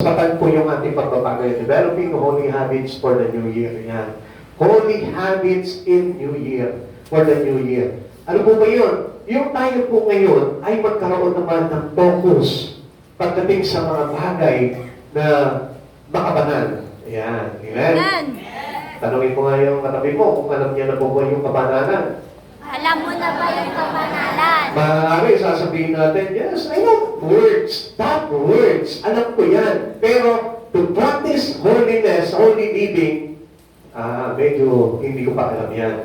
sasapatan po yung ating pagbabago. Developing holy habits for the new year. Yan. Holy habits in new year. For the new year. Ano po ba yun? Yung tayo po ngayon ay magkaroon naman ng focus pagdating sa mga bagay na makabanal. Ayan. Amen? Tanungin ko nga yung katabi mo kung alam niya na po ba yung kabanalan. Alam mo na ba yung kabanalan? Maaari, sasabihin natin, yes, I know words. That words. Alam ko yan. Pero to practice holiness, holy living, medyo hindi ko pa alam yan.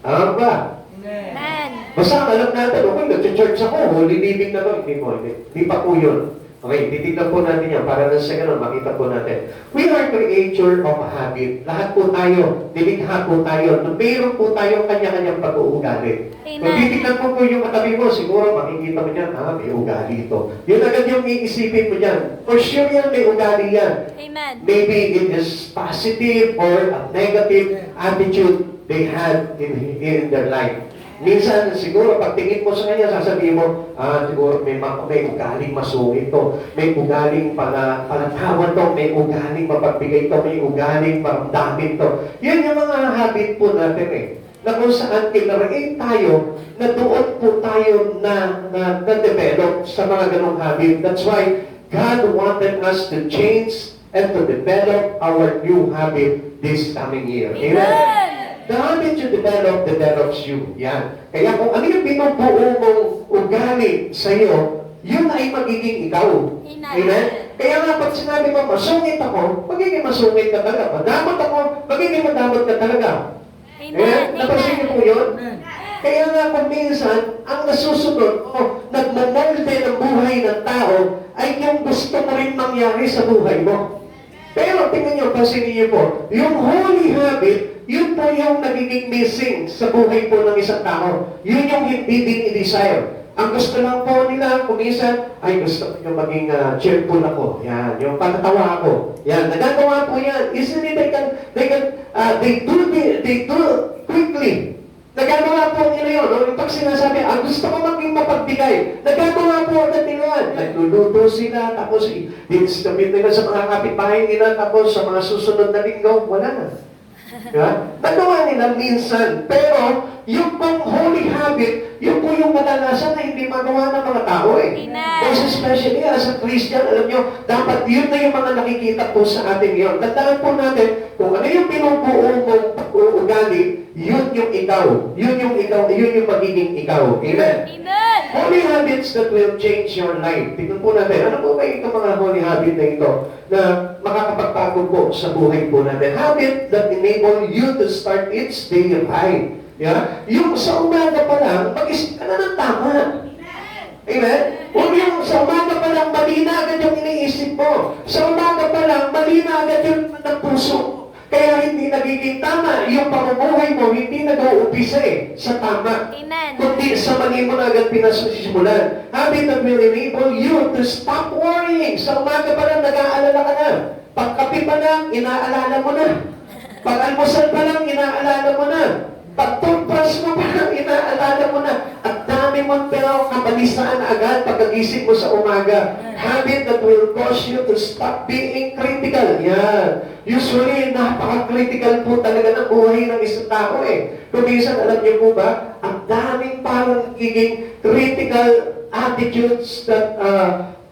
Alam ba? Amen. Basta alam natin, okay, nag-church ako, holy living na ba? Hindi pa po yun. Okay, titignan po natin yan para na sa ganun, makita po natin. We are creature of habit. Lahat po tayo, nilikha po tayo, mayroon po tayong kanya-kanyang pag-uugali. Kung titignan po yung katabi mo, siguro makikita mo dyan, may ugali ito. Yun agad yung iisipin mo dyan. For sure yan, may ugali yan. Amen. Maybe it is positive or a negative attitude they had in their life. Minsan, siguro, pag tingin mo sa kanya, sasabihin mo, siguro may ugaling masungit to, may ugaling palatawan to, may ugaling mapagbigay to, may ugaling paramdamin to. Yan yung mga habit po natin na kung saan kinarain tayo, na doon po tayo na-develop sa mga ganong habit. That's why God wanted us to change and to develop our new habit this coming year. Amen? The habit you develop, develops you. Yan. Kaya kung ano yung binubuo mong ugali sa iyo, yun ay magiging ikaw. Amen? Kaya nga, pag sinabi mo, masungit ako, magiging masungit ka talaga. Madamot ako, magiging madamot ka talaga. Amen? Napansin niyo po yun? Kaya nga kung minsan, ang nasusunod o nagmamolde ng buhay ng tao ay yung gusto mo rin mangyari sa buhay mo. Pero tingnan niyo, pansinin niyo po, yung holy habit, yun po yung nagiging missing sa buhay po ng isang tao. Yun yung hindi din i-desire. Ang gusto lang po nila, kumisan, ay gusto ko yung maging cheerful ako. Yan, yung patatawa ako. Yan, nagagawa po yan. Isn't it, they do quickly. Nagagawa po nila yun. No? Pag sinasabi, gusto ko maging mapagbigay. Nagagawa po agad nila yan. Nagluluto sila, tapos i-distribute nila sa mga kapitbahay nila, tapos sa mga susunod na linggo, wala na. Yeah? Nagawa nila minsan, pero yung pang holy habit, yun po yung kadalasan na hindi magawa ng mga tao Most especially as a Christian, alam nyo, dapat yun na yung mga nakikita po sa ating yun. Tandaan po natin, kung ano yung pinubuo mong ugali, yun yung ikaw. Yun yung magiging ikaw. Amen? Amen. Holy habits that will change your life. Tingnan po natin, ano po ba itong mga holy habit na ito na makakapagpago po sa buhay po natin? Habit that enable you to start each day right. Yeah? Yung sa umaga pa lang, mag-isip ka na ng tama. Amen? Huwag yung sa umaga pa lang, mali na agad yung iniisip mo. Sa umaga pa lang, mali na agad yung ng puso. Kaya hindi nagiging tama. Yung pamumuhay mo, hindi nag-uumpisa sa tama. Amen. Kundi sa mali mo na agad pinasisimulan. Habit that will enable you to stop worrying. Sa umaga pa lang, nag-aalala ka na. Pagkape pa lang, inaalala mo na. Pag-almusal pa lang, inaalala mo na. Pag-toothbrush mo pa lang, inaalala mo na. At dami mong pero kabalisaan agad pagkagising mo sa umaga. Habit that will cause you to stop being critical. Yan. Usually, napaka-critical po talaga ng buhay ng isang tao Kung minsan, alam niyo po ba, ang daming parang nagiging critical attitudes that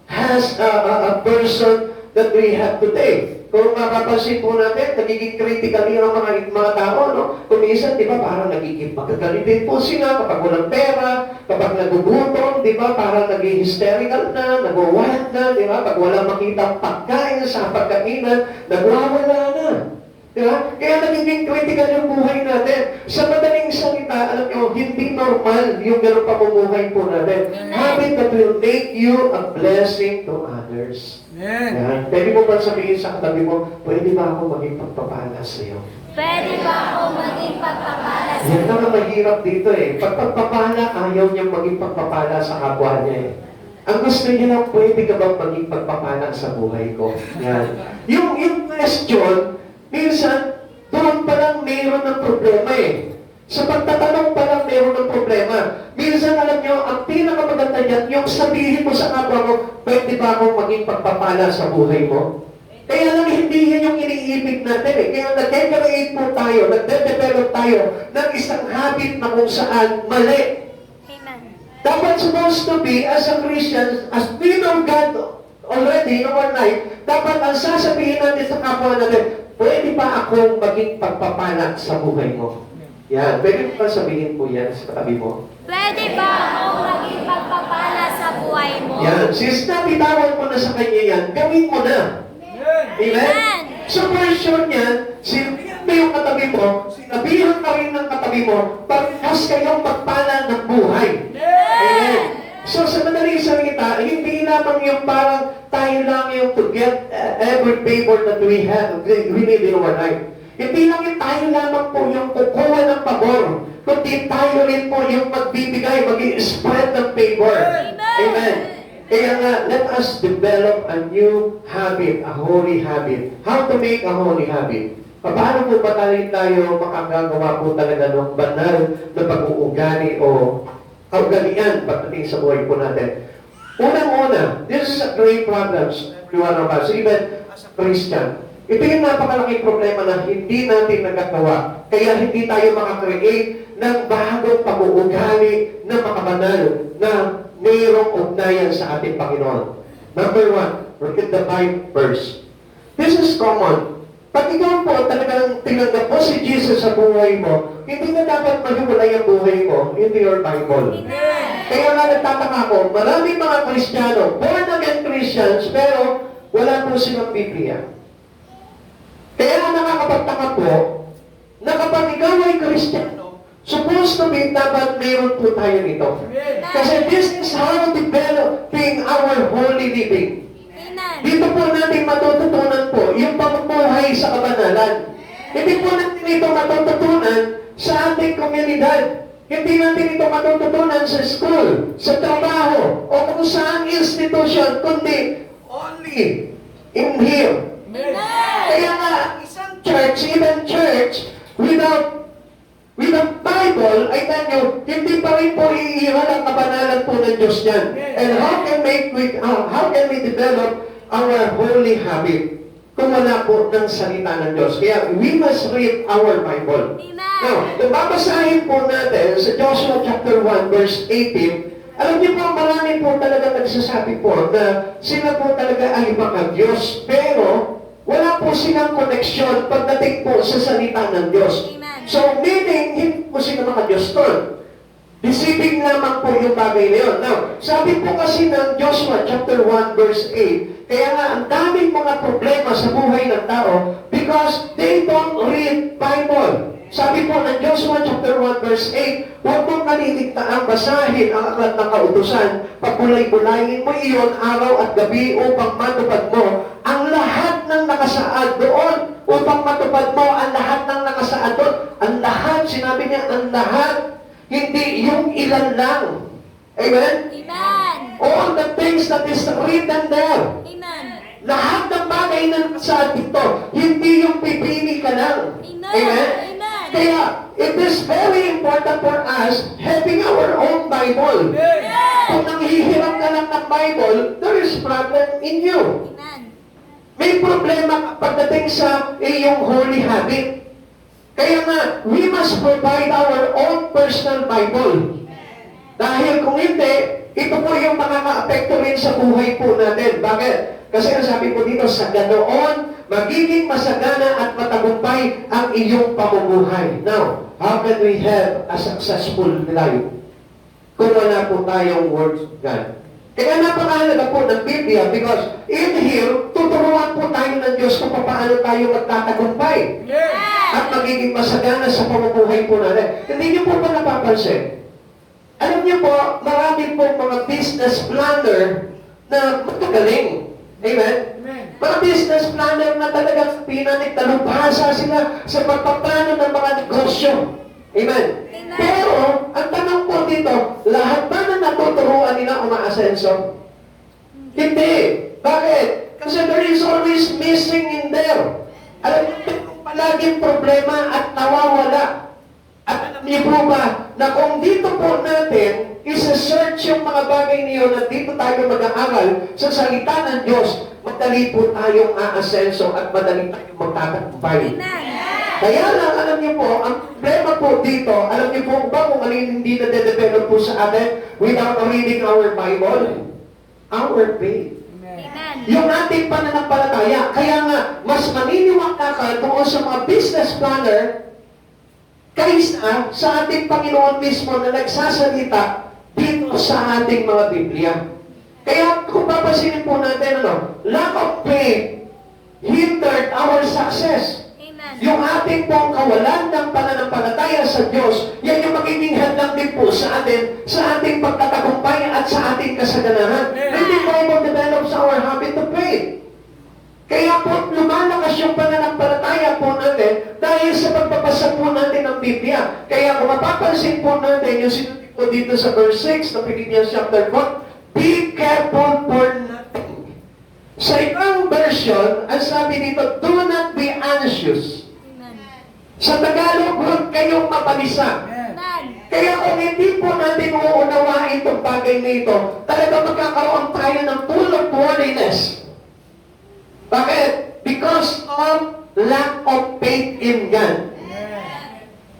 has a person that we have today. Kung mapapansin po natin, nagiging critical yung mga tao, no? Kung minsan, di ba, parang nagiging magagalitin po sila kapag walang pera, kapag nagugutom, di ba, parang naging hysterical na, nag-wild na, di ba, pag walang makitang pagkain sa pagkainan, nagwawala na. Di ba? Kaya nagiging critical yung buhay natin. Sa madaling salita, alam nyo, hindi normal yung gano'ng pamumuhay po natin. Habit that will make you a blessing to others. Yan. Pwede mo ba sabihin sa katabi mo, pwede ba ako maging pagpapala sa iyo? Pwede ba ako maging pagpapala sa iyo? Yan naman mahirap dito Pag pagpapala, ayaw niyang maging pagpapala sa kapwa niya Ang gusto niya lang, pwede ka bang maging pagpapala sa buhay ko? Yan. Yung question, minsan, doon pa lang mayroon ng problema Sa pagtatanong pa lang meron ng problema. Minsan alam nyo, ang pinakamaganda niyan, yung sabihin mo sa kapwa mo, pwede ba akong maging pagpapala sa buhay mo? Kaya lang hindi yan yung iniibig natin eh. Kaya nag-create po tayo, nagde-develop tayo ng isang habit na kung saan mali. Amen. Dapat supposed to be, as a Christian, as we know God already in our life, dapat ang sasabihin natin sa kapwa natin, pwede ba akong maging pagpapala sa buhay mo? Yan, pwede mo ba sabihin po yan sa katabi mo? Pwede ba akong maging pagpapala sa buhay mo? Yan, since nabitawan mo na sa kanya yan, gawin mo na. Amen? So for sure niyan, sinabihan mo yung katabi mo, sinabihan ka rin ng katabi mo, pagkas kayong pagpala ng buhay. Amen? So sa madaling salita, hindi lamang yung parang tayo lang yung to get every favor that we have, we need in our life. Hindi lang yung tayo lamang po yung kukuha ng pabor, kundi tayo rin po yung magbibigay, mag-i-spread ng favor. Amen. Kaya nga, let us develop a new habit, a holy habit. How to make a holy habit? Paano po ba tayo makagagawa po talaga ng banal na pag-uugali o kaugalian pagdating sa buhay po natin? Unang-una, this is a great problem to every one of us, even as a Christian. Ito yung napakalaking problema na hindi natin nagagawa. Kaya hindi tayo makakreate ng bagong pag-uugali na makabanal na mayroong ugnayan sa ating Panginoon. Number one, read the Bible verse. This is common. Pag ikaw po talagang tinanggap mo si Jesus sa buhay mo, hindi na dapat maghiwalay ang buhay mo into your Bible. Kaya nga nagtataka ko, maraming mga Kristiyano, born again Christians, pero wala po silang Biblia. Kaya nga nakakapagtaka po, na kapag ikaw ay Kristiyano, supposed to be dapat mayroon po tayo nito. Kasi this is how developing our holy living. Dito po natin matututunan po yung pamumuhay sa kabanalan. Hindi po natin ito matututunan sa ating komunidad. Hindi natin ito matututunan sa school, sa trabaho, o kung saan institution, kundi only in here. Kaya nga, isang church, even church, without Bible, I tell you, hindi pa rin po iiwan ang kabanalan po ng Diyos yan. And how can we develop our holy habit kung wala po ng salita ng Diyos? Kaya we must read our Bible. Now, kung babasahin po natin sa Joshua chapter 1 verse 18, alam niyo po, marami po talaga nagsasabi po na sila po talaga ay mga Diyos, pero wala po silang koneksyon pagdating po sa salita ng Diyos. So, meaning, hindi po sila mga Diyos doon. Deceiving lamang po yung bagay na yun. Now, sabi po kasi ng Joshua chapter 1 verse 8, kaya nga ang daming mga problema sa buhay ng tao because they don't read Bible. Sabi po ng Joshua chapter 1 verse 8, huwag mong kaliligtaan basahin ang aklat ng kautusan, pagbulay-bulayin mo iyon araw at gabi upang matupad mo ang lahat ng nakasaad doon, upang matupad mo ang lahat ng nakasaad doon. Ang lahat, sinabi niya, ang lahat, hindi yung ilan lang. Amen? Amen. All the things that is written there. Amen. Lahat ng bagay na nakasaad dito, hindi yung pipili ka lang. Amen. Amen? Kaya, it is very important for us having our own Bible. Kung nanghihiram ka lang ng Bible, there is problem in you. Amen. May problema pagdating sa iyong holy habit. Kaya nga, we must provide our own personal Bible. Dahil kung hindi, ito po yung makaka-apekto rin sa buhay po natin. Bakit? Kasi ang sabi po dito, sa ganoon, magiging masagana at matagumpay ang iyong pamumuhay. Now, how can we have a successful life kung wala po tayong words of God? Kaya napakahalaga po ng Biblia because in here, tuturuan po tayo ng Diyos kung paano tayo magtatagumpay. At magiging masagana sa pamumuhay po natin. Hindi niyo po ba napapansin? Alam niyo po, marami po mga business planner na matagaling. Amen? Mga business planner na talagang pinanigtalubhasa sila sa pagpaplano ng mga negosyo. Amen? Pero, ang tanong po dito, lahat ba na natuturuan nila umaasenso? Hindi. Bakit? Kasi there is always missing in there. Alam niyo, palaging problema at nawawala. At alam niyo po ba na kung dito po natin isa-search yung mga bagay niyo na dito tayo mag-aaral sa salita ng Diyos, madali po tayong aasenso at madali tayong magtatagumpay. Amen. Kaya lang, alam niyo po, ang problema po dito, alam niyo po ba kung alin hindi na de-develop po sa atin without reading our Bible? Our faith. Amen. Yung ating pananampalataya. Kaya nga, mas maniniwala ka tungkol sa mga business planner kaysa sa ating Panginoon mismo na nagsasalita dito sa ating mga Biblia. Kaya kung papasinin po natin, lack of faith hindered our success. Amen. Yung ating pong kawalan ng pananampalataya sa Diyos, yan yung magiging hadlang din po sa atin, sa ating pagtatagumpay at sa ating kasaganahan. Reading Bible develops our habit of faith. Kaya po, lumalakas yung pananampalataya po natin dahil sa pagbabasa po natin ng Biblia. Kaya kung mapapansin po natin, yung sinulit ko dito sa verse 6 ng Philippians chapter 1, be careful for nothing. Sa ibang version, ang sabi dito, do not be anxious. Amen. Sa Tagalog, huwag kayong mapalisa. Amen. Kaya kung hindi po natin uunawain itong bagay na ito, talaga magkakaroon tayo ng full of worriness. Bakit? Because of lack of faith in God.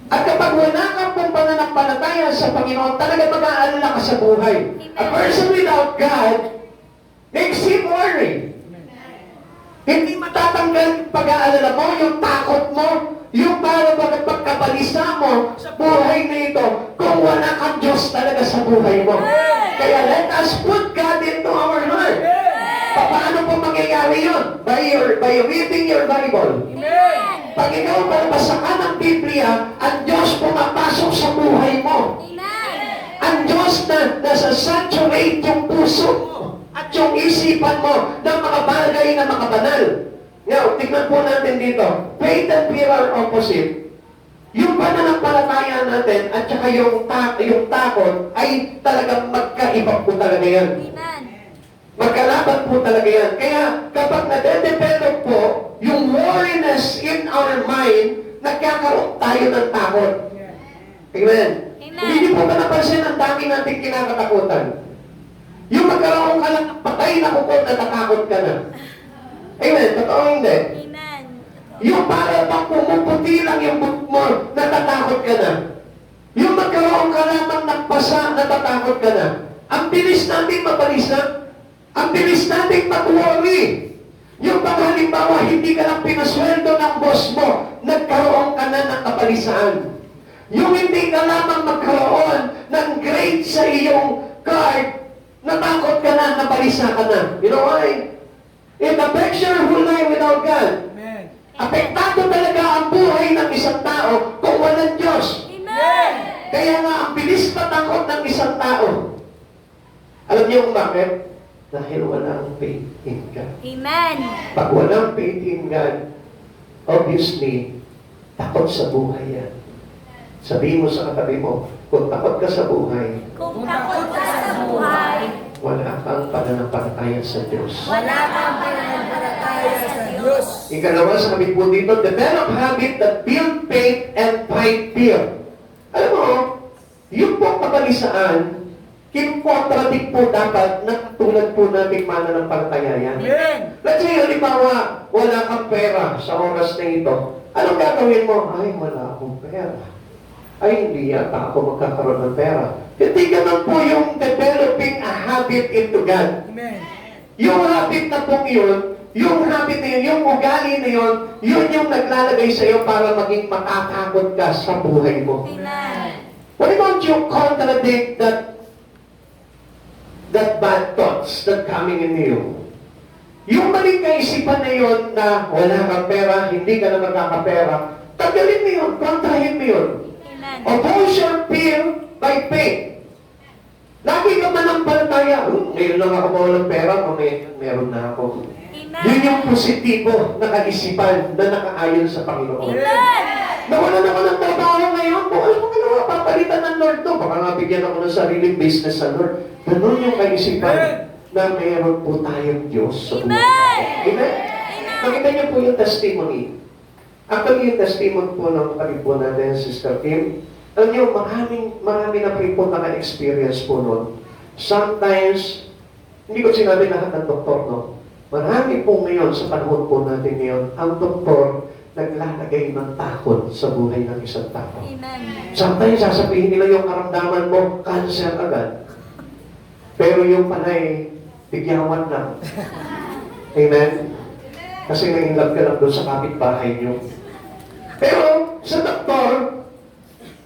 At kapag wala kang pong pananampalataya sa Panginoon, talaga mag-aalala ka sa buhay. A person without God makes him worry. Hindi matatanggal yung pag-aalala mo, yung takot mo, yung para bakit pagkabalisa mo sa buhay na ito kung wala kang Diyos talaga sa buhay mo. Kaya let us put God into our heart. Paano po mangyayari yun? By reading your Bible. Amen. Pag ikaw magbasa ka ng Biblia, ang Diyos pumapasok sa buhay mo. Amen. Ang Diyos na nasa-saturate yung puso mo at yung isipan mo ng mga bagay na mga banal. Now, tignan po natin dito. Faith and fear are opposite. Yung pananampalataya natin at saka yung takot ay talagang magkaiba po talaga yan. Amen. Magkalaban po talaga yan. Kaya kapag nade-develop po yung worriness in our mind, nagkakaroon tayo ng takot. Amen. Amen. Hindi po ba napansin ang dami nating kinakatakutan? Yung magkaroon ka lang ng patay na kukot, natatakot ka na. Amen. Totoo hindi. Amen. Yung para bang pumuputi lang yung buhok mo, natatakot ka na. Yung magkaroon ka lamang ng pasa, natatakot ka na. Ang bilis natin mabalisa. Ang bilis natin mag-worry. Yung bang halimbawa, hindi ka lang pinasweldo ng boss mo, nagkaroon ka na ng kapalisaan. Yung hindi ka lamang magkaroon ng grade sa iyong card, natakot ka na, nabalisa ka na. You know why? It affects your whole life without God. Amen. Apektado talaga ang buhay ng isang tao kung walang Diyos. Amen. Kaya nga, ang bilis matakot ng isang tao. Alam niyo kung bakit? Dahil walang faith in God. Amen. Pag walang faith in God, obviously, takot sa buhay yan. Sabihin mo sa katabi mo, kung takot ka sa buhay, Kung takot ka sa buhay, wala kang pananampalataya sa Diyos. wala kang pananampalataya sa Diyos. Ikalawa, sabi po dito, develop habit that build faith and fight fear. Alam mo, yung pong kabalisaan, kinontradict po dapat na katulad po nating mananampalataya yan. Amen. Let's say, halimbawa, wala kang pera sa oras na ito. Anong gagawin mo? Ay, wala akong pera. Ay, hindi yata ako magkakaroon ng pera. Hindi ganun po yung developing a habit into God. Amen. Yung habit na pong yun, yung habit na yun, yung ugali na yun, yun yung naglalagay sa iyo para maging matatakot ka sa buhay mo. Amen. Why don't you contradict that bad thoughts that coming in you? Yung maling kaisipan na yun na wala kang pera, hindi ka na magkakapera, tanggalin mo yun, kontrahin mo yun. Amen. Oppose your fear by faith. Lagi ka manampalataya. Ngayon lang ako mawalang pera, meron na ako. Amen. Yun yung positibo na kaisipan na nakaayon sa Panginoon. Amen. Nawalan ako ng trabaho ngayon. Kung ano mo ginawa, papalitan ng Lord to. Baka nga bigyan ako ng sariling business sa Lord. Ganun yung kaisipan na meron po tayong Diyos sa buhay. Amen. Amen? Nakita niyo po yung testimony. Actually, yung testimony po ng kapatid po natin, Sister Kim, Alam niyo, marami na rin po naka-experience po nun. Sometimes, hindi ko sinabi lahat ng doktor, no? Marami po ngayon, sa panahon po natin ngayon, ang doktor naglalagay ng takot sa buhay ng isang tao. Amen. Sometimes, sasabihin nila yung karamdaman mo, cancer agad. Pero yung pala'y bigyawan lang. Amen? Kasi nai-love ka lang doon sa kapitbahay niyo. Pero sa doktor,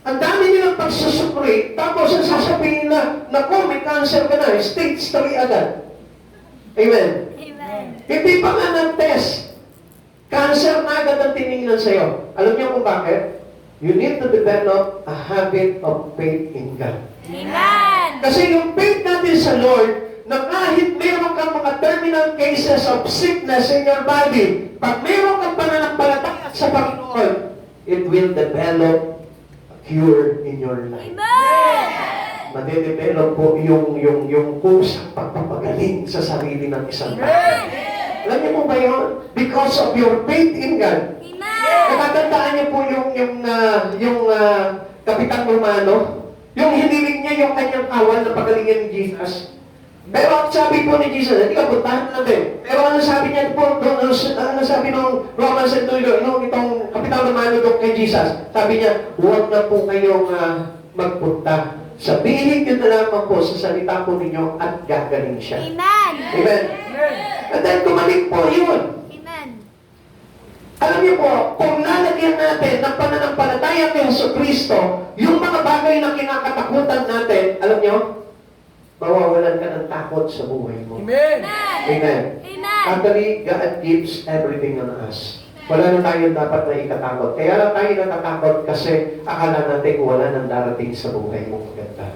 ang dami nilang pagsusupri, tapos ang sasabihin na, naku, may cancer ka na, stage 3 agad. Amen? Amen. Hindi pa nga ng-test. Cancer na agad ang tinignan sa'yo. Alam niyo kung bakit? You need to develop a habit of faith in God. Amen. Kasi yung faith natin sa Lord, na kahit meron kang mga terminal cases of sickness in your body, pag meron kang pananampalataya sa Panginoon, it will develop a cure in your life. Amen. Madedevelop po yung kusang pagpapagaling sa sarili ng isang tao. Alam niyo po ba yun? Because of your faith in God. Amen. Natatandaan niyo po yung Kapitang Romano, yung hiniling niya yung kanyang kawal na pagalingin ni Jesus. Pero ang sabi po ni Jesus, hindi ka puntahan natin. Pero ano sabi niya po, ano sabi ng Roman Centurion, itong Kapitang Romano doon kay Jesus, sabi niya, huwag na po kayong magpunta. Sabihin niyo na lamang po sa salita po ninyo at gagaling siya. Amen. Amen? And then gumaling po yun. Amen. Alam niyo po, kung nalagyan natin ng pananampalataya kay Jesucristo, yung mga bagay na kinakatakutan natin, alam niyo, mawawalan ka ng takot sa buhay mo. Amen. Amen. Amen. Actually, God gives everything on us. Wala na tayo dapat na ikatakot. Kaya lang tayo natatakot kasi akala natin wala nang darating sa buhay mo maganda.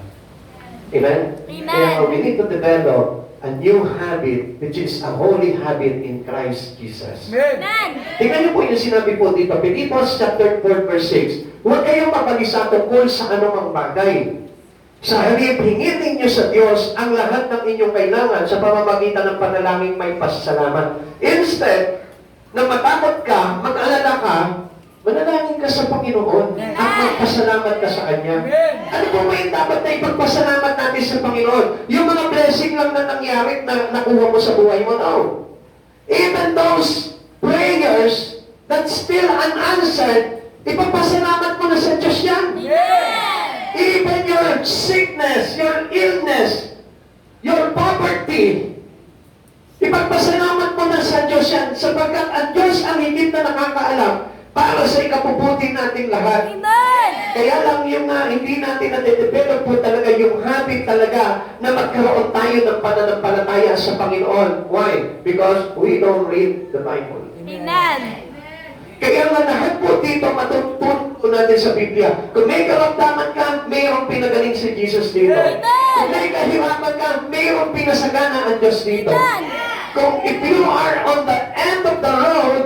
Amen? Amen. Kaya we need to develop a new habit, which is a holy habit in Christ Jesus. Amen. Amen. Tingnan niyo po yung sinabi po dito, Philippians chapter 4, verse 6. Huwag kayong mabalisa tungkol sa anumang bagay. Sa halip, hingin ninyo sa Diyos ang lahat ng inyong kailangan sa pamamagitan ng panalangin may pasasalamat. Instead, na matakot ka, mag-alala ka, manalangin ka sa Panginoon at magpasalamat ka sa Kanya. Amen. Ano po ba yung dapat na ipagpasalamat natin sa Panginoon? Yung mga blessing lang na nangyari na nakuha mo sa buhay mo? No. Even those prayers that still unanswered, ipagpasalamat mo na sa Diyos yan. Amen. Even your sickness, your illness, your poverty, ipagpasalamat mo na sa Diyos yan, sapagkat ang Diyos ang higit na nakakaalam para sa ikapubuti nating lahat. Amen. Kaya lang yung hindi natin na-develop po talaga yung habit talaga na magkaroon tayo ng pananampalataya sa Panginoon. Why? Because we don't read the Bible. Amen. Kaya nga lahat po dito matutunan po natin sa Biblia. Kung may karamdaman ka, mayroong pinagaling si Jesus dito. Amen. Kung may kahirapan ka, mayroong pinasagana ang Diyos dito. Amen. Kung if you are on the end of the road,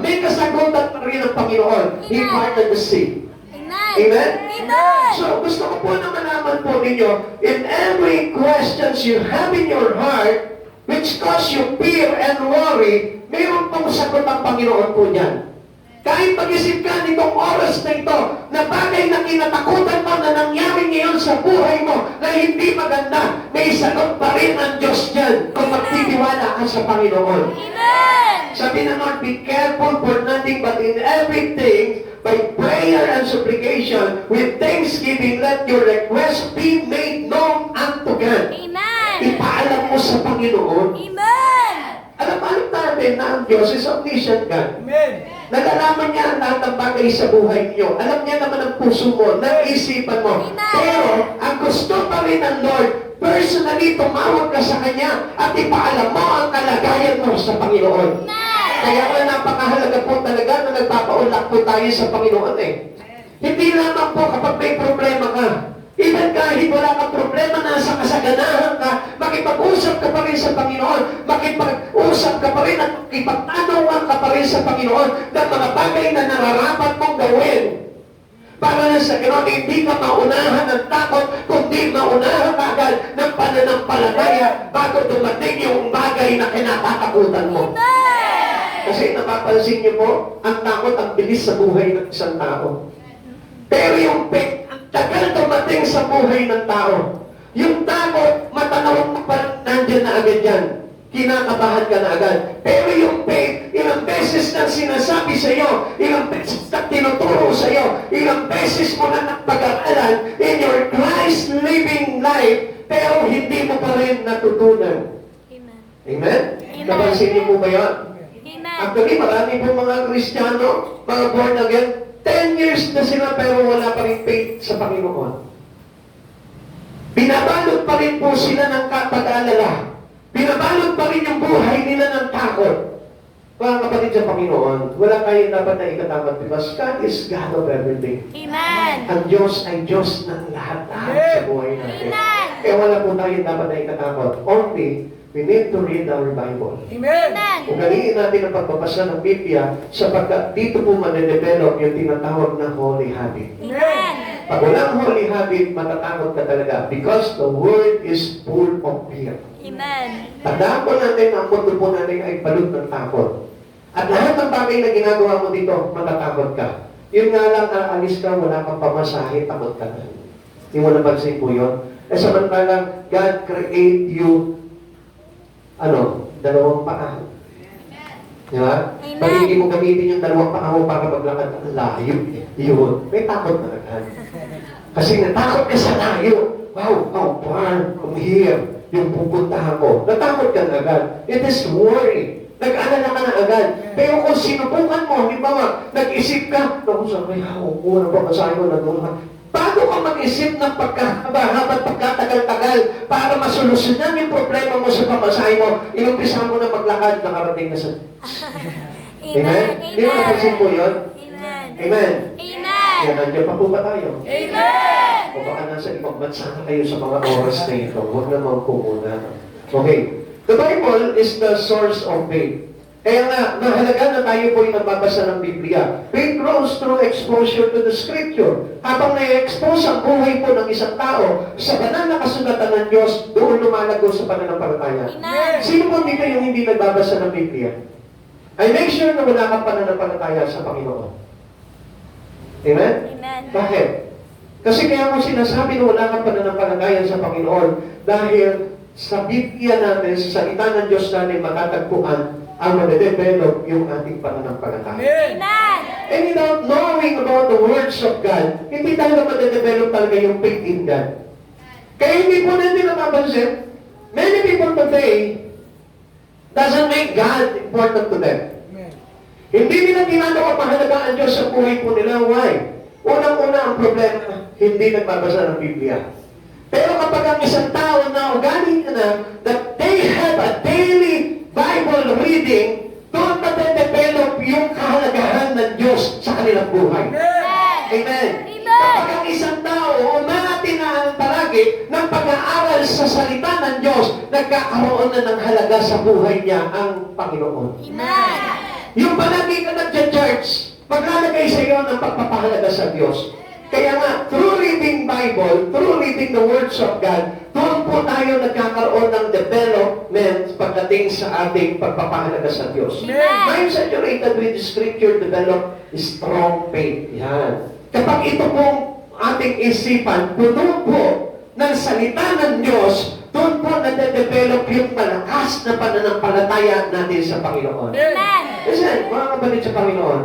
may kasagutan pa rin ang Panginoon. He parted the sea. Amen. Amen? Amen. So, gusto ko po na malaman po ninyo, in every questions you have in your heart, which cause you fear and worry, mayroon pong sagot ang Panginoon po niyan. Kahit mag-isip ka nitong oras na ito, na bagay na kinatakutan mo na nangyari ngayon sa buhay mo na hindi maganda, may sagot pa rin ang Diyos niyan kung magtitiwala ka sa Panginoon. Amen. Sabi na Lord, be careful for nothing but in everything, by prayer and supplication, with thanksgiving, let your request be made known unto God. Amen. Ipaalam mo sa Panginoon. Amen. Alam natin na ang Diyos is omniscient God. Amen. Nalalaman niya ang lahat ng bagay sa buhay niyo. Alam niya naman ang puso mo, ng isipan mo. Amen. Pero, ang gusto pa rin ng Lord, personally, tumawag ka sa Kanya at ipaalam mo ang kalagayan mo sa Panginoon. Amen. Kaya nga napakahalaga po talaga na nagpapaulak po tayo sa Panginoon eh. Hindi lamang po kapag may problema ka. Even kahit wala kang problema, nasa kasaganahan ka, makipag-usap ka pa rin sa Panginoon, makipag-usap ka pa rin at makipagtanungan ka pa rin sa Panginoon ng mga bagay na nararapat mong gawin. Para na sa gano'n, hindi ka maunahan ng takot, kundi maunahan ka agad ng pananampalataya bago dumating yung bagay na kinatatakutan mo. Kasi napapansin niyo po, ang takot ang bilis sa buhay ng isang tao. Pero yung faith, ang tagal dumating sa buhay ng tao. Yung takot, matanawin mo pa, nandyan na agad yan. Kinakabahan ka na agad. Pero yung faith, ilang beses na sinasabi sa iyo, ilang beses na tinuturo sa iyo, ilang beses mo na napag-aralan in your Christ-living life, pero hindi mo pa rin natutunan. Amen. Amen? Amen. Napansin niyo po ba yan? Amen. Actually, marami po mga Kristiyano, mga born again, 10 years na sila pero wala pa rin faith sa Panginoon. Binabalot pa rin po sila ng pag-aalala. Binabalot pa rin yung buhay nila ng takot. Mga kapatid sa Panginoon, wala kayo dapat na ikatapat because God is God of everything. Amen. Ang Diyos ay Diyos ng lahat-lahat sa buhay natin. Amen. Kaya wala po tayo dapat na ikatakot. Only, we need to read our Bible. Amen. Amen. Ugaliin natin ang pagbabasa ng Biblia sapagkat dito po madedevelop yung tinatawag na holy habit. Amen. Pag walang holy habit, matatakot ka talaga because the Word is full of fear. Amen. Tandaan po natin na ang mundo po natin ay balot ng takot. At lahat ng bagay na ginagawa mo dito, matatakot ka. Yun nga lang, aalis ka, wala kang pamasahe, takot ka na. Hindi mo napansin po yun. Eh samantalang, God create you, dalawang paa. Di ba? Amen. Pag hindi mo gamitin yung dalawang paa mo para maglakad ng layo, yun, may takot na agad. Kasi natakot ka sa layo. Wow, how far from here yung pupuntahan ko. Natakot ka na agad. It is worry. Nag-alala ka na agad. Pero kung sinubukan mo, di ba nga, nag-isip ka, naku, saan kaya ako, na ba kasahin ko na doon? Bago ka mag-isip ng pagkahaba-haba, pagkatagal-tagal, para masolusyonan yung problema mo sa pamasahe mo, inumpisa mo na maglakad, nakarating na sa... Amen? Di ba napansin po yun? Amen. Amen? Amen. Yan, nandiyan pa po ba tayo? Amen. O baka nasa ibang bansa na kayo sa mga oras na ito. Huwag naman po muna. Okay. The Bible is the source of faith. Kaya nga, mahalaga na tayo po yung nagbabasa ng Biblia. Faith grows through exposure to the Scripture. Habang na-expose ang buhay po ng isang tao sa banal na kasulatan ng Diyos, doon lumalago sa pananampalataya. Amen. Sino po dito yung hindi nagbabasa ng Biblia? I make sure na wala kang pananampalataya sa Panginoon. Amen? Amen. Bakit? Kasi kaya mo sinasabi na wala kang pananampalataya sa Panginoon dahil sa Biblia natin, sa salita ng Diyos natin, matatagpuan ang madedevelop yung ating pananampalataya. Amen. And without knowing about the words of God, hindi talaga madedevelop talaga yung faith in God. Kaya hindi po natin napapansin, many people today doesn't make God important to them. Hindi nila ginagawa mahalaga ang Diyos sa buhay po nila. Why? Unang-una ang problema, hindi nagbabasa ng Biblia. Pero kapag ang isang tao na ugali na that they have a daily Bible reading, doon develop yung kahalagahan ng Diyos sa kanilang buhay. Amen. Kapag ang isang tao umati na palagi ng pag-aaral sa salita ng Diyos, nagkakaroon na ng halaga sa buhay niya ang Panginoon. Amen. Yung palagi ka nag-church, maglalagay sa iyo ng pagpapahalaga sa Diyos. Kaya nga, through reading Bible, through reading the words of God, doon po tayo nagkakaroon ng development pagdating sa ating pagpapahalaga sa Diyos. Amen. Mind saturated with the Scripture, develop strong faith. Yan. Kapag ito pong ating isipan, puno po ng salita ng Diyos, doon po nade-develop yung malakas na pananampalataya natin sa Panginoon. Amen. Kasi, mga kapatid sa Panginoon,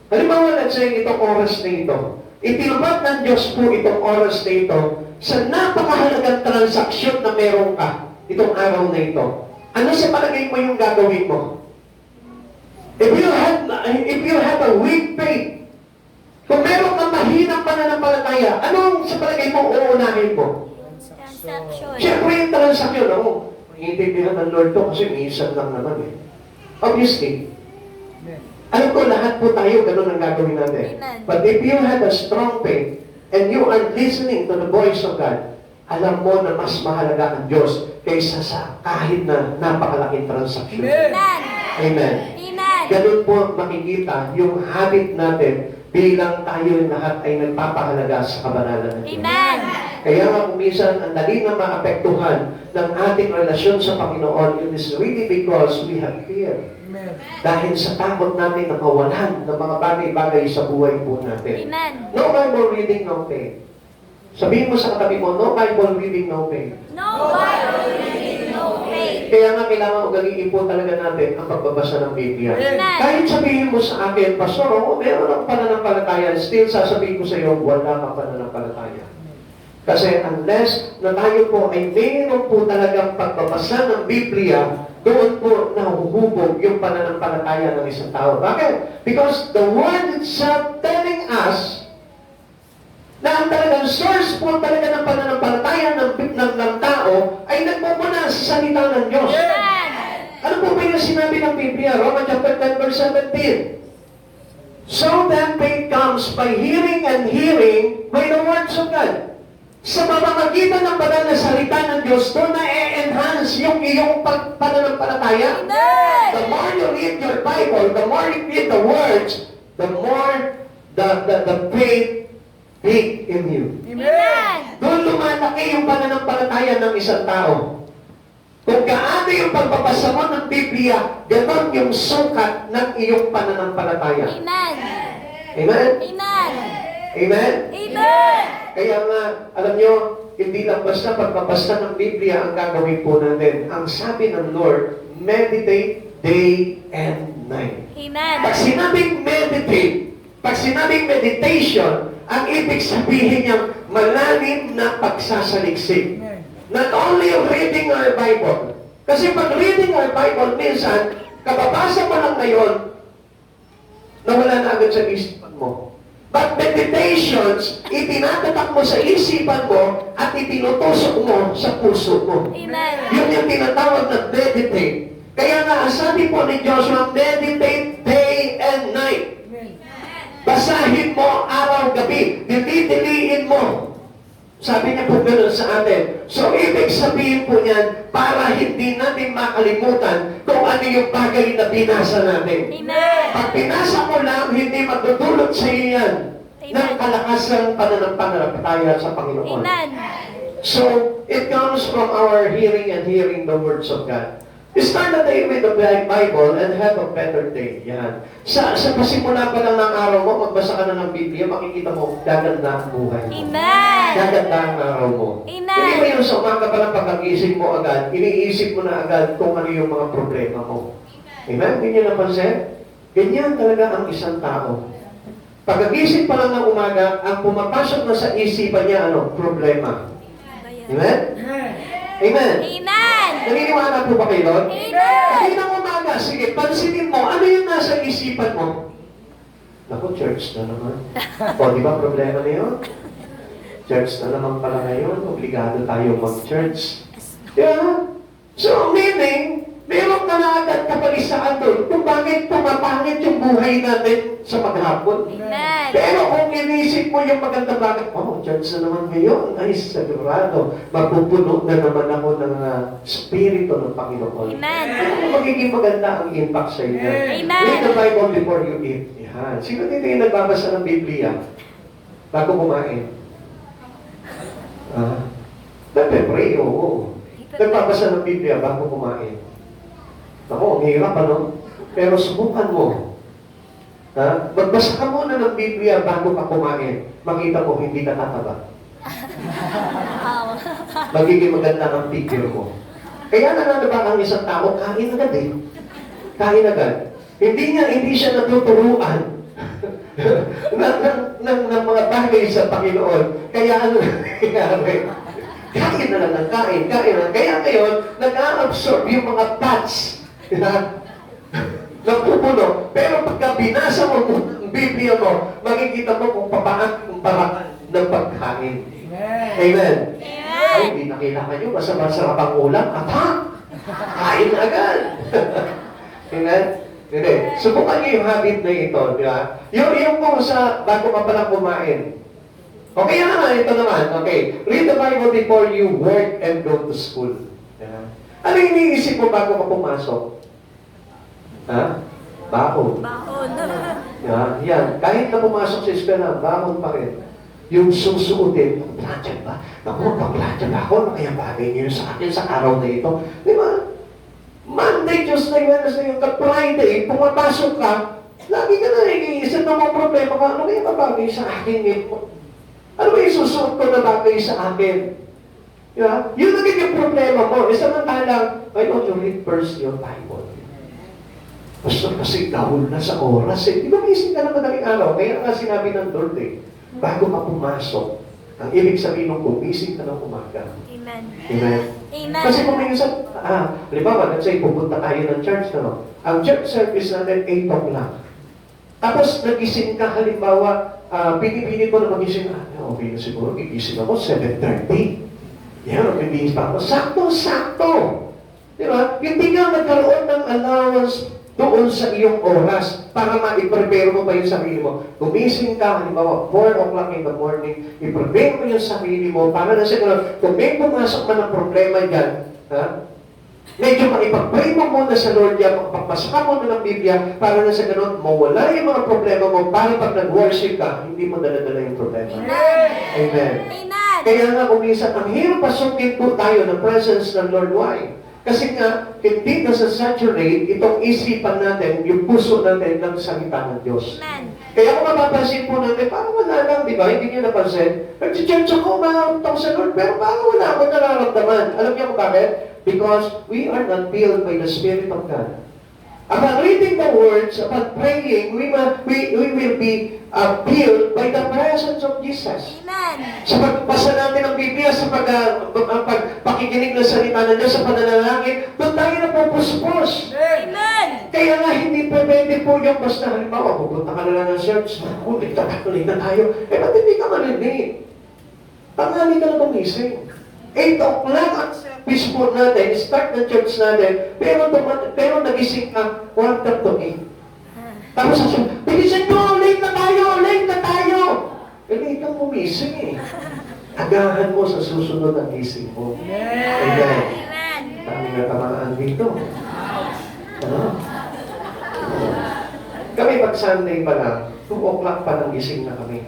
halimbawa, let's say, itong oras na ito, itinubad ng Diyos po itong oras na ito sa napakahalagang transaksyon na meron ka itong araw na ito. Ano sa palagay mo yung gagawin mo? If you have a weak faith, kung meron kang mahinang pananampalataya, anong sa palagay mo uunahin mo? Transaction. Siyempre yung transaksyon, iintindihan ng Lord to kasi minsan lang naman eh. Obviously, alam ko, lahat po tayo, ganun ang gagawin natin. Amen. But if you have a strong faith, and you are listening to the voice of God, alam mo na mas mahalaga ang Diyos kaysa sa kahit na napakalaking transaksyon. Amen. Amen. Amen. Ganun po makikita yung habit natin bilang tayo lahat ay nagpapahalaga sa kabanalan ng Diyos. Amen. Kaya nga kung minsan ang dali na maapektuhan ng ating relasyon sa Panginoon, it is really because we have fear. Dahil sa takot natin na mawalan ng mga bagay-bagay sa buhay po natin. Amen. No Bible reading, no faith. Sabihin mo sa katabi mo, no Bible reading, no faith. No Bible reading, no faith. Kaya nga kailangan ugaliin po talaga natin ang pagbabasa ng Biblia. Amen. Kahit sabihin mo sa akin, Pastor, meron akong pananampalataya, still sasabihin ko sa iyo, wala kang pananampalataya. Kasi unless na tayo po ay mayroon po talagang pagbabasa ng Biblia, doon po nahuhubog yung pananampalataya ng isang tao. Bakit? Because the Word itself telling us na ang talagang source po talaga ng pananampalataya ng tao ay nagmumuna sa salita ng Diyos. Amen. Ano po ba yung sinabi ng Biblia? Romans chapter 10 verse 17. So then faith comes by hearing and hearing by the words of God. Sa pamamagitan ng banal na salita ng Diyos, doon na e-enhance yung iyong pananampalataya. Amen. The more you read your Bible, the more you read the words, the more the faith big in you. Amen. Doon lumalaki yung pananampalataya ng isang tao. Kung gaano yung pagbabasa mo ng Biblia, ganon yung sukat ng iyong pananampalataya. Amen. Amen? Amen. Amen? Amen. Kaya nga, alam nyo, hindi lang basta pagbabasa ng Biblia ang gagawin po natin. Ang sabi ng Lord, meditate day and night. Amen. Pag sinabing meditate, pag sinabing meditation, ang ibig sabihin niyang malalim na pagsasaliksik. Not only reading our Bible. Kasi pag reading our Bible, minsan, kababasa mo lang ngayon, nawala na agad sa isipan mo. But meditations, itinatatak mo sa isipan mo at itinutusok mo sa puso mo. Amen. Yun yung tinatawag na meditate. Kaya nga, sabi po ni Joshua, meditate day and night. Basahin mo araw-gabi. Dititiliin mo. Sabi niya po gano'n sa atin. So, ibig sabihin po niyan, para hindi natin makalimutan kung ano yung bagay na binasa natin. Amen. Pag binasa mo lang, hindi magdudulot sa iyo yan ng kalakasang pananampalataya sa Panginoon. Amen. So, it comes from our hearing and hearing the words of God. Start the day with the Bible and have a better day. Yan. Sa pasimula pa lang ng araw mo, magbasa ka na ng Biblia, makikita mo, gaganda ang buhay mo. Amen. Gaganda ang araw mo. Amen. Hindi mo yung sa umaga pa lang pagkagising mo agad, iniisip mo na agad kung ano yung mga problema mo. Amen? Hindi niyo napansin? Ganyan talaga ang isang tao. Pagkagising pa lang ng umaga, ang pumapasok na sa isipan niya, problema. Amen? Amen? Amen. Naniniwala po ba kayo doon? Amen. Hindi ng umaga, sige, pansinin mo, ano yung nasa isipan mo? Naku, church na naman. O, di ba problema na yun? Church na naman pala ngayon, obligado tayo mag-church. Yeah. So, meaning, meron ka na agad kapalisaan doon kung bakit pumapangit yung buhay natin sa maghapon. Amen. Pero kung inisip mo yung magandang bagay, church na naman ngayon, ay sigurado, mapupuno na naman ako ng Espiritu ng Panginoon. Amen. Ano magiging maganda ang impact sa inyo? Amen. Read the Bible before you eat. Yan. Sino dito yung nagbabasa ng Biblia bago kumain? Nagpe-pray, oo. Nagbabasa ng Biblia bago kumain. Ako, ang hirap, Pero subukan mo. Magbasa ka muna ng Biblia bago ka kumain. Makita mo, hindi ka tataba. Wow. Magiging maganda ang figure mo. Kaya nananaba ang isang tao, kain agad eh. Kain agad. Hindi siya natuturuan ng mga bagay sa Panginoon. Kaya ano nangyayari? Kain na lang ng kain na. Kaya ngayon, nag-a-absorb yung mga fats na nagpupuno. Pero pagka binasa mo ang Biblia mo, makikita mo kung paano yung paraan ng pagkain. Amen. Ay, hindi nakilala nyo, masarap ang ulam. Kain na agad. Amen? Hindi. Subukan nyo yung habit na ito, di ba? Yung kung sa bago ka palang kumain. Okay naman, ito naman. Okay. Read the Bible before you work and go to school. Yeah. Ano yung iniisip mo bago ka pumasok? Baon. Baon. Yan. Kahit na pumasok sa eskwela, baon pa rin. Yung susuotin, plancha ba? Naku, pag-plancha ba ako? Ano kaya bagay niyo sa akin sa araw na ito? Di ba? Monday, Tuesday, Wednesday, yung Friday, pumapasok ka, lagi ka na nag-iisip ng mga problema ka, ano kaya babagay sa akin ngayon? Ano ba yung susuot ko na bagay sa akin? Yeah? Yun na yung problema mo. E samantalang, why don't you read first your Bible? Basta kasi gahol na sa oras eh. Di ba may isip ka na madaling araw? Kaya nga sinabi ng Lord eh, bago ka pumasok, ang ibig sabihin ng gumising ka ng umaga. Amen. Amen? Amen. Kasi kung may isang, halimbawa, let's say, pupunta tayo ng church, no? Ang church service natin, 8 o'clock. Tapos, nagising ka, halimbawa, pinipili mo na magising, okay na siguro, gigising ako, 7:30. Yan, magbibihis pa ako. Sakto-sakto! Di ba? Hindi nga nagkaroon ng allowance doon sa iyong oras para ma-prepare mo pa yung sarili mo. Gumising ka, halimbawa, 4 o'clock in the morning, i-prepare mo yung sarili mo para na siguro, kung may pumasok man ng problema dyan, medyo makipag-pray mo muna sa Lord yan, magpapasa mo na ng Biblia para na sa ganun, mawala yung mga problema mo para pag nag-worship ka, hindi mo dala-dala yung problema. Amen. Amen. Amen. Kaya nga, kung minsan, ang hirap pasukin po tayo ng presence ng Lord. Why? Kasi nga, hindi nasa-saturate itong isipan natin, yung puso natin ng salita ng Diyos. Amen. Kaya kung mapapansin po natin, parang wala lang, di ba? Hindi niyo napansin. Nag-church ako, umahantong sa Lord, pero parang wala akong nararamdaman. Alam niyo kung bakit? Because we are not filled by the Spirit of God. Upon reading the words, upon praying, we will be filled by the presence of Jesus. Amen. Sa pagbasa natin ng Biblia, sa pakikinig ng salita ng Diyos, sa pananalangin, doon tayo napupuspos. Amen. Kaya nga, hindi pwede po yung basta, halimbawa, pupunta ka na lang ng church, ulit na tayo. Eh, ba't hindi ka marinig? Tanghali ka na gumising. 8 o'clock ang service po natin, start ng church natin, pero nagising ka 7:45. Tapos sasabihin, bilisan nyo, late na tayo! Eh, late kang gumising eh. Agahan mo sa susunod ang gising mo. Amen. Amen. Kami na tamaan dito. Ano? Kami pag Sunday pa lang, 2 o'clock pa lang gising na kami.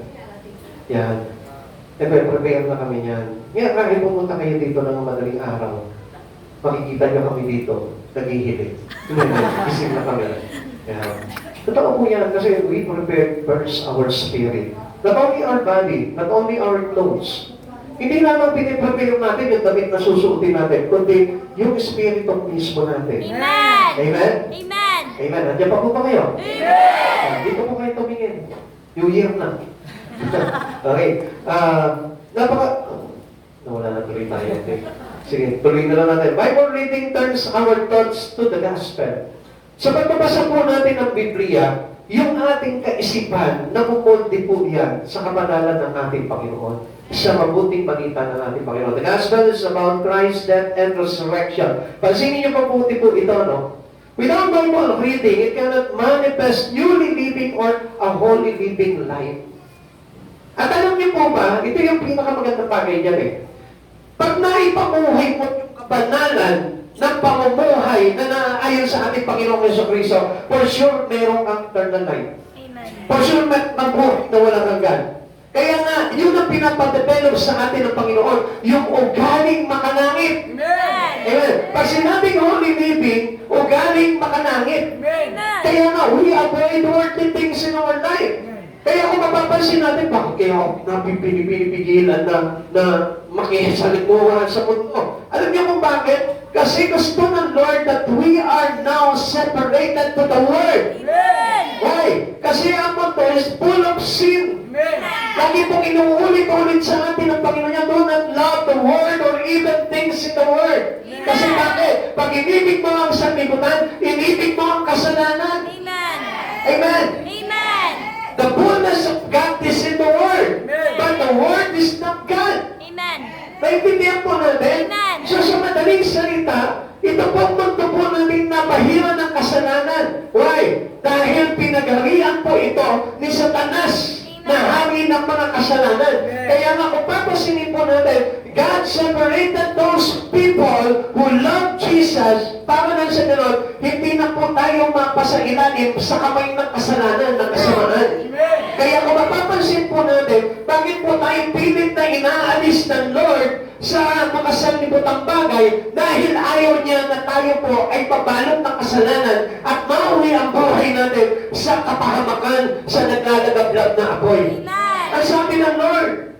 Yan. Prepare na kami yan. Ngayon, kahit pumunta kayo dito ng madaling araw, makikita nyo kami dito, naghihilig. Gising na kami. Yan. Totoo po yan kasi we prepare first our spirit. Not only our body, not only our clothes. Hindi lamang piniprepare natin yung damit na susuotin natin, kundi yung spirito mismo natin. Amen. Amen? Amen. Amen. Nandiyan pa po ba kayo? Amen. Dito po kayo tumingin. New Year na. Okay. Nawala na tuloy tayo. Okay. Sige, tuloy na lang natin. Bible reading turns our thoughts to the gospel. Sa pagbabasa po natin ng Biblia, yung ating kaisipan, namumuldi po yan sa kabanalan ng ating Panginoon, sa mabuting balita ng ating Panginoon. The gospel is about Christ's death and resurrection. Pansinin niyo mabuti po ito, no? Without Bible reading, it cannot manifest newly living or a holy living life. At alam niyo po ba, ito yung pinakamagandang bagay dyan eh. Pag naipamuhay mo yung kabanalan ng pamumuhay na naayon sa ating Panginoong Jesucristo, for sure, meron kang eternal life. Amen. For sure, magbuhay na walang hanggan. Kaya nga, yun ang pinapadevelop sa atin ng Panginoon, yung ugaling makanangit. Amen. Amen. Pag sinabing holy living, ugaling makanangit. Amen. Kaya nga, we avoid worldly things in our life. Kaya kung mapapansin natin, bakit kaya ako napipinipigilan na makisalimuhan sa mundo? Alam niyo kung bakit? Kasi gusto ng Lord that we are now separated to the world. Amen. Why? Kasi ang mundo is full of sin. Amen. Lagi pong inuulit-ulit sa atin ng Panginoon niya, do not love the world or even things in the world. Kasi bakit? Pag inibig mo ang sanlibutan, inibig mo ang kasalanan. Amen. Amen. Amen. The fullness of God is in the Word. But the Word is not God. Amen. Naintindihan po natin? Amen. So sa madaling salita, ito pong mundo po natin napahira ng kasalanan. Why? Dahil pinagarian po ito ni Satanas na hangin ng mga kasalanan. Kaya nga kung papasinin po natin, God separated those people who love Jesus para na sa ganon, hindi na po tayo mapasailalim sa kamay ng kasalanan, ng kasamaan. Kaya kung mapapansin po natin, bakit po tayo pilit na inaalis ng Lord sa mga sanlibutang bagay dahil ayaw niya na tayo po ay pabalot ng kasalanan at mauwi ang buhay natin sa kapahamakan, sa naglalagablab na apoy. Amen. Ang sabi ng Lord,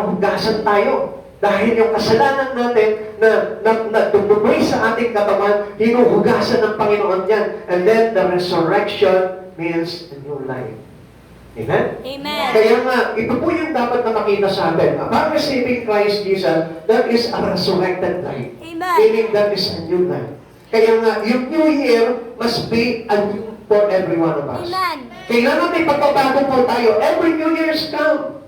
nahugasan tayo. Dahil yung kasalanan natin na tumuloy sa ating katawan, hinuhugasan ng Panginoon yan. And then the resurrection means a new life. Amen? Amen. Kaya nga, ito po yung dapat na makita sa atin. Upon receiving Christ Jesus, that is a resurrected life. Amen. Meaning that is a new life. Kaya nga, yung new year must be a new for every one of us. Amen. Kailangan may pagbabago po tayo. Every New Year's come.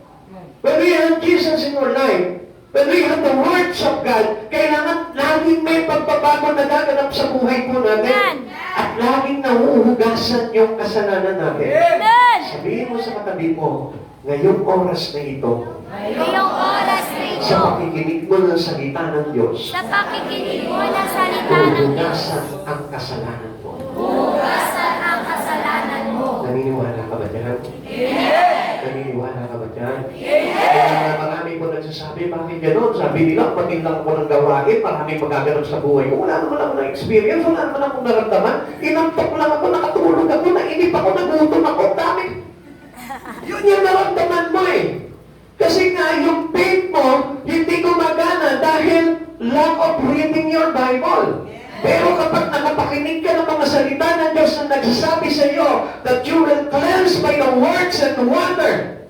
When we have Jesus in our life, when we have the words of God, kailangan laging may pagbabago na gaganap sa buhay po natin. Amen. At laging nahuhugasan yung kasalanan natin. Amen. Sabihin mo sa katabi mo, ngayong oras na ito, Ngayong oras na ito, sa pakikinig mo ng salita ng Diyos, sa pakikinig mo ng salita ng Diyos, huhugasan ang kasalanan mo. hugasan ang kasalanan mo. Naniniwala ka ba dyan? Naniniwala ka ba dyan? Kaya marami po nagsasabi, bakit gano'n? Sabi nila, matinglang ko ng gawain, maraming magaganap sa buhay ko. Wala naman ako ng experience, wala naman akong naramdaman. Inantok lang ako, nakatulog ako, nainip ako, nagutom ako. Dami. Yun yung naramdaman mo eh. Kasi nga, yung faith mo, hindi gumagana dahil lack of reading your Bible. Pero kapag nakapakinig ka ng mga salita ng Diyos na nagsasabi sa iyo that you will cleanse by the words and water,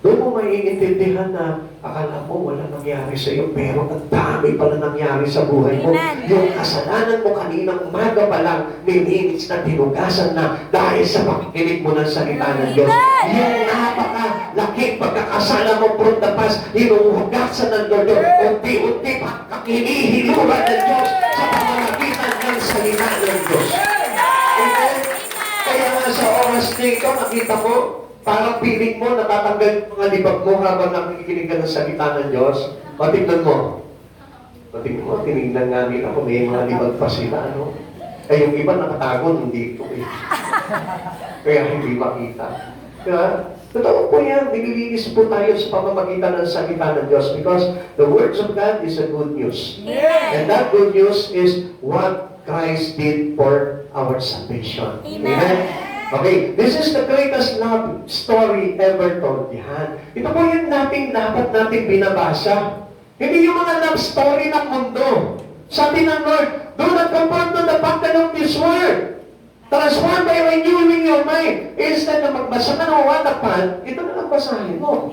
doon mo maiintindihan na akala mo wala nangyari sa iyo, pero ang dami pala nangyari sa buhay mo. Amen. Yung kasalanan mo kaninang umaga pa lang, minutes na tinugasan na dahil sa pakikinig mo ng salita ng Diyos. Amen. Yung napakalaking pagkakasala mo from the past, hinuhugasan ng Lord. Unti-unti pa kakinihiluran ng Diyos sa pamamagitan ng salita ng Diyos. Amen. Kaya nga sa oras nito, nakita mo, parang piling mo, natatanggal yung mga libag mo habang nakikinig ka ng salita ng Diyos. O, tignan mo. O, tignan mo, tinignan nga nila kung may mga libag pa sila, ano? Eh, yung iba nakatago, hindi ito eh. Kaya hindi makita. Kaya, totoo po yan, nililinis po tayo sa pamamagitan ng salita ng Diyos because the words of God is a good news. And that good news is what Christ did for our salvation. Amen. Okay, this is the greatest love story ever told. Yan. Ito po yung dapat nating binabasa. Hindi yung mga love story ng mundo. Sabi ng Lord, do not conform to the pattern of this world. Transform by renewing your mind. Instead na magbasa ka ng watapan, ito na lang basahin mo.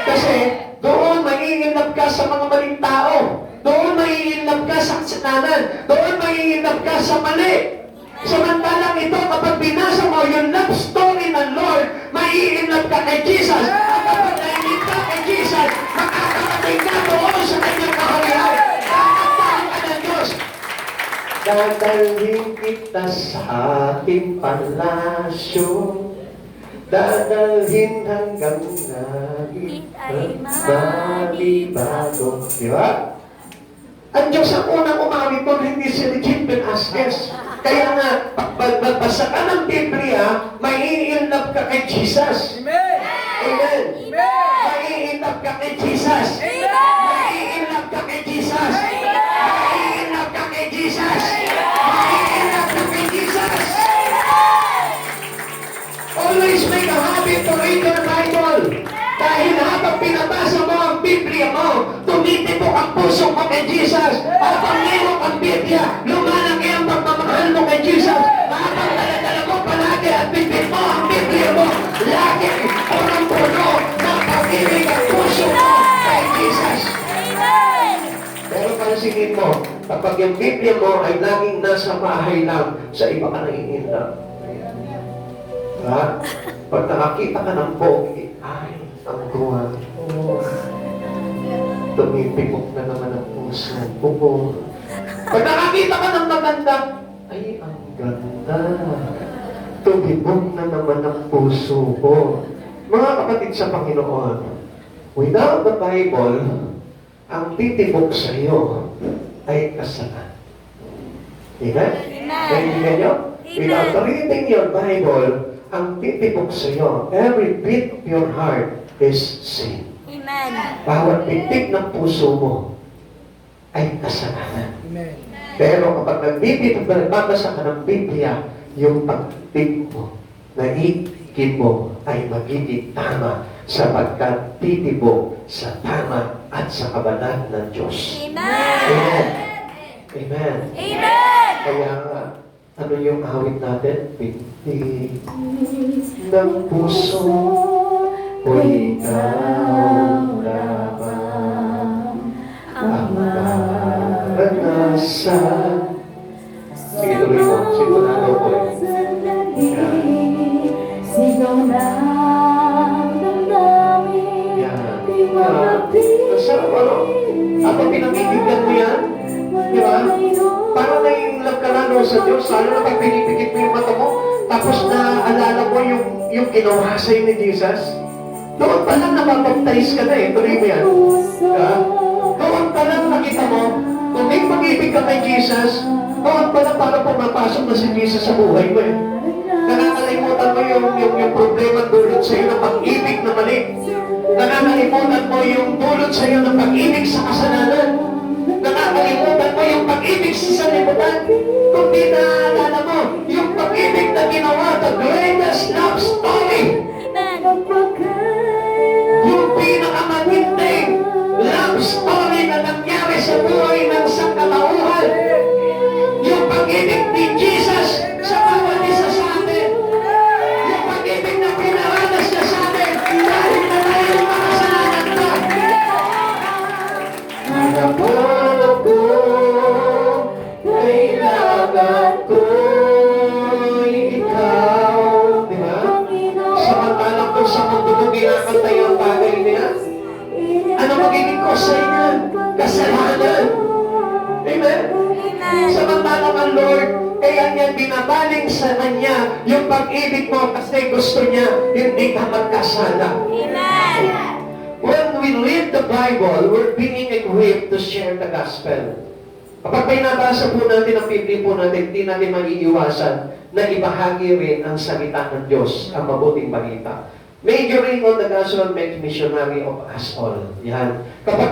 Kasi doon maiinap ka sa mga maling tao. Doon maiinap ka sa kasalanan. Doon maiinap ka sa mali. Samantalang ito, kapag binasa mo yung love story ng Lord, maiinap ka kay Jesus. At kapag naiinap ka kay Jesus, makakarating ka doon sa kanyang kaharian. Kakatahan ka ng Diyos. Dadalhin kita sa ating palasyo, dadalhin hanggang langit at malibago. Di ba? Ang Diyos ang unang umawit doon, hindi si Regine Velasquez. Kaya nga, pag magbasa ka ng Biblia, mai-inlove ka kay Jesus. Amen! Amen. Amen! Mai-inlove ka kay Jesus. Amen! Mai-inlove ka kay Jesus. Mai-inlove ka kay Jesus. Mai-inlove ka kay Jesus. Always make a habit to read your Bible. Dahil habang pinabasa mo ang Biblia mo, tumitibok ang puso mo kay Jesus. Habang meron ang Biblia, lumalaki ang pagmamahal mo kay Jesus. Habang daladala mo palagi at bibig mo ang Biblia mo, lagi punong-puno ng pag-ibig ang puso mo kay Jesus. Pero pansinin mo, kapag yung Biblia mo ay laging nasa bahay lang, sa iba ka nanginginap. Ha? Pag nakakita ka ng pogi, ay, ang guwan ko. Tumipimok na naman ang puso ko. Pag nakakita ka ng maganda, ay, ang ganda. Tumibok na naman ang puso ko. Mga kapatid sa Panginoon, without the Bible, ang titibok sa iyo ay kasalanan. Amen? Kaibigan nyo? Without reading your Bible, ang titibok sa iyo, every beat of your heart is sin. Amen. Bawat bitik ng puso mo ay kasalanan. Amen. Pero kapag nagbabasa ka ng Biblia, yung pagtig mo, naiigin mo ay magiging tama sapagkat titibok sa tama at sa kabanal ng Diyos. Amen. Amen. Amen. Amen. Kaya ano yung awit natin? Bitig ng puso o ikaw lamang ang maranasan. Sige, tuloy mo. Sigurado ko. Sigaw ng damdamin. Yan. Masarap, ano? Habang pinamibigyan mo yan, di ba? Parang nai-love ka na sa Diyos, lalo na pag pinipikit mo yung mata mo, tapos naaalala mo yung ginawa sa'yo ni Jesus. Doon pa lang napapagtais ka na eh. Tuloy mo yan. Ha? Doon pa lang nakita mo, kung may pag-ibig ka kay Jesus, doon pa lang para pumapasok na si Jesus sa buhay mo eh. Nakakalimutan mo yung problema dulot sa'yo ng pag-ibig na mali. Nakakalimutan mo yung dulot sa'yo ng pag-ibig sa kasalanan. Nakakalimutan mo yung pag-ibig sa sanlibutan. Kung di naaalala mo, yung pag-ibig na ginawa, the greatest love story. Yung pinakamatinding love story na nangyari sa buhay ng sangkatauhan. Amen? Samantalang ang Lord, kaya niya binabaling sa Kanya yung pag-ibig mo kasi gusto niya hindi ka magkasala. Amen. When we read the Bible, we're being equipped to share the gospel. Kapag may nabasa po natin ang Biblia po natin, hindi natin maiiwasan na ibahagi rin ang salita ng Diyos, ang mabuting balita. Majoring on the gospel makes missionary of us all. Yan. Kapag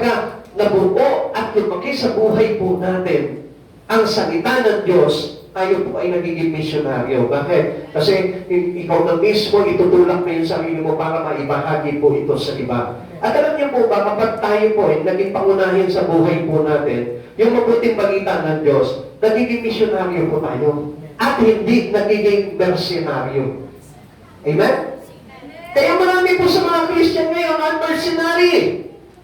nabuo at lumaki sa buhay po natin ang salita ng Diyos, tayo po ay nagiging misyonaryo. Bakit? Kasi ikaw na mismo itutulak mo yung sarili mo para maibahagi po ito sa iba. At alam niyo po ba, kapag tayo po ay naging pangunahin sa buhay po natin, yung mabuting balita ng Diyos, nagiging misyonaryo po tayo. At hindi nagiging mercenaryo. Amen? Kaya marami po sa mga Christian ngayon ang mercenary,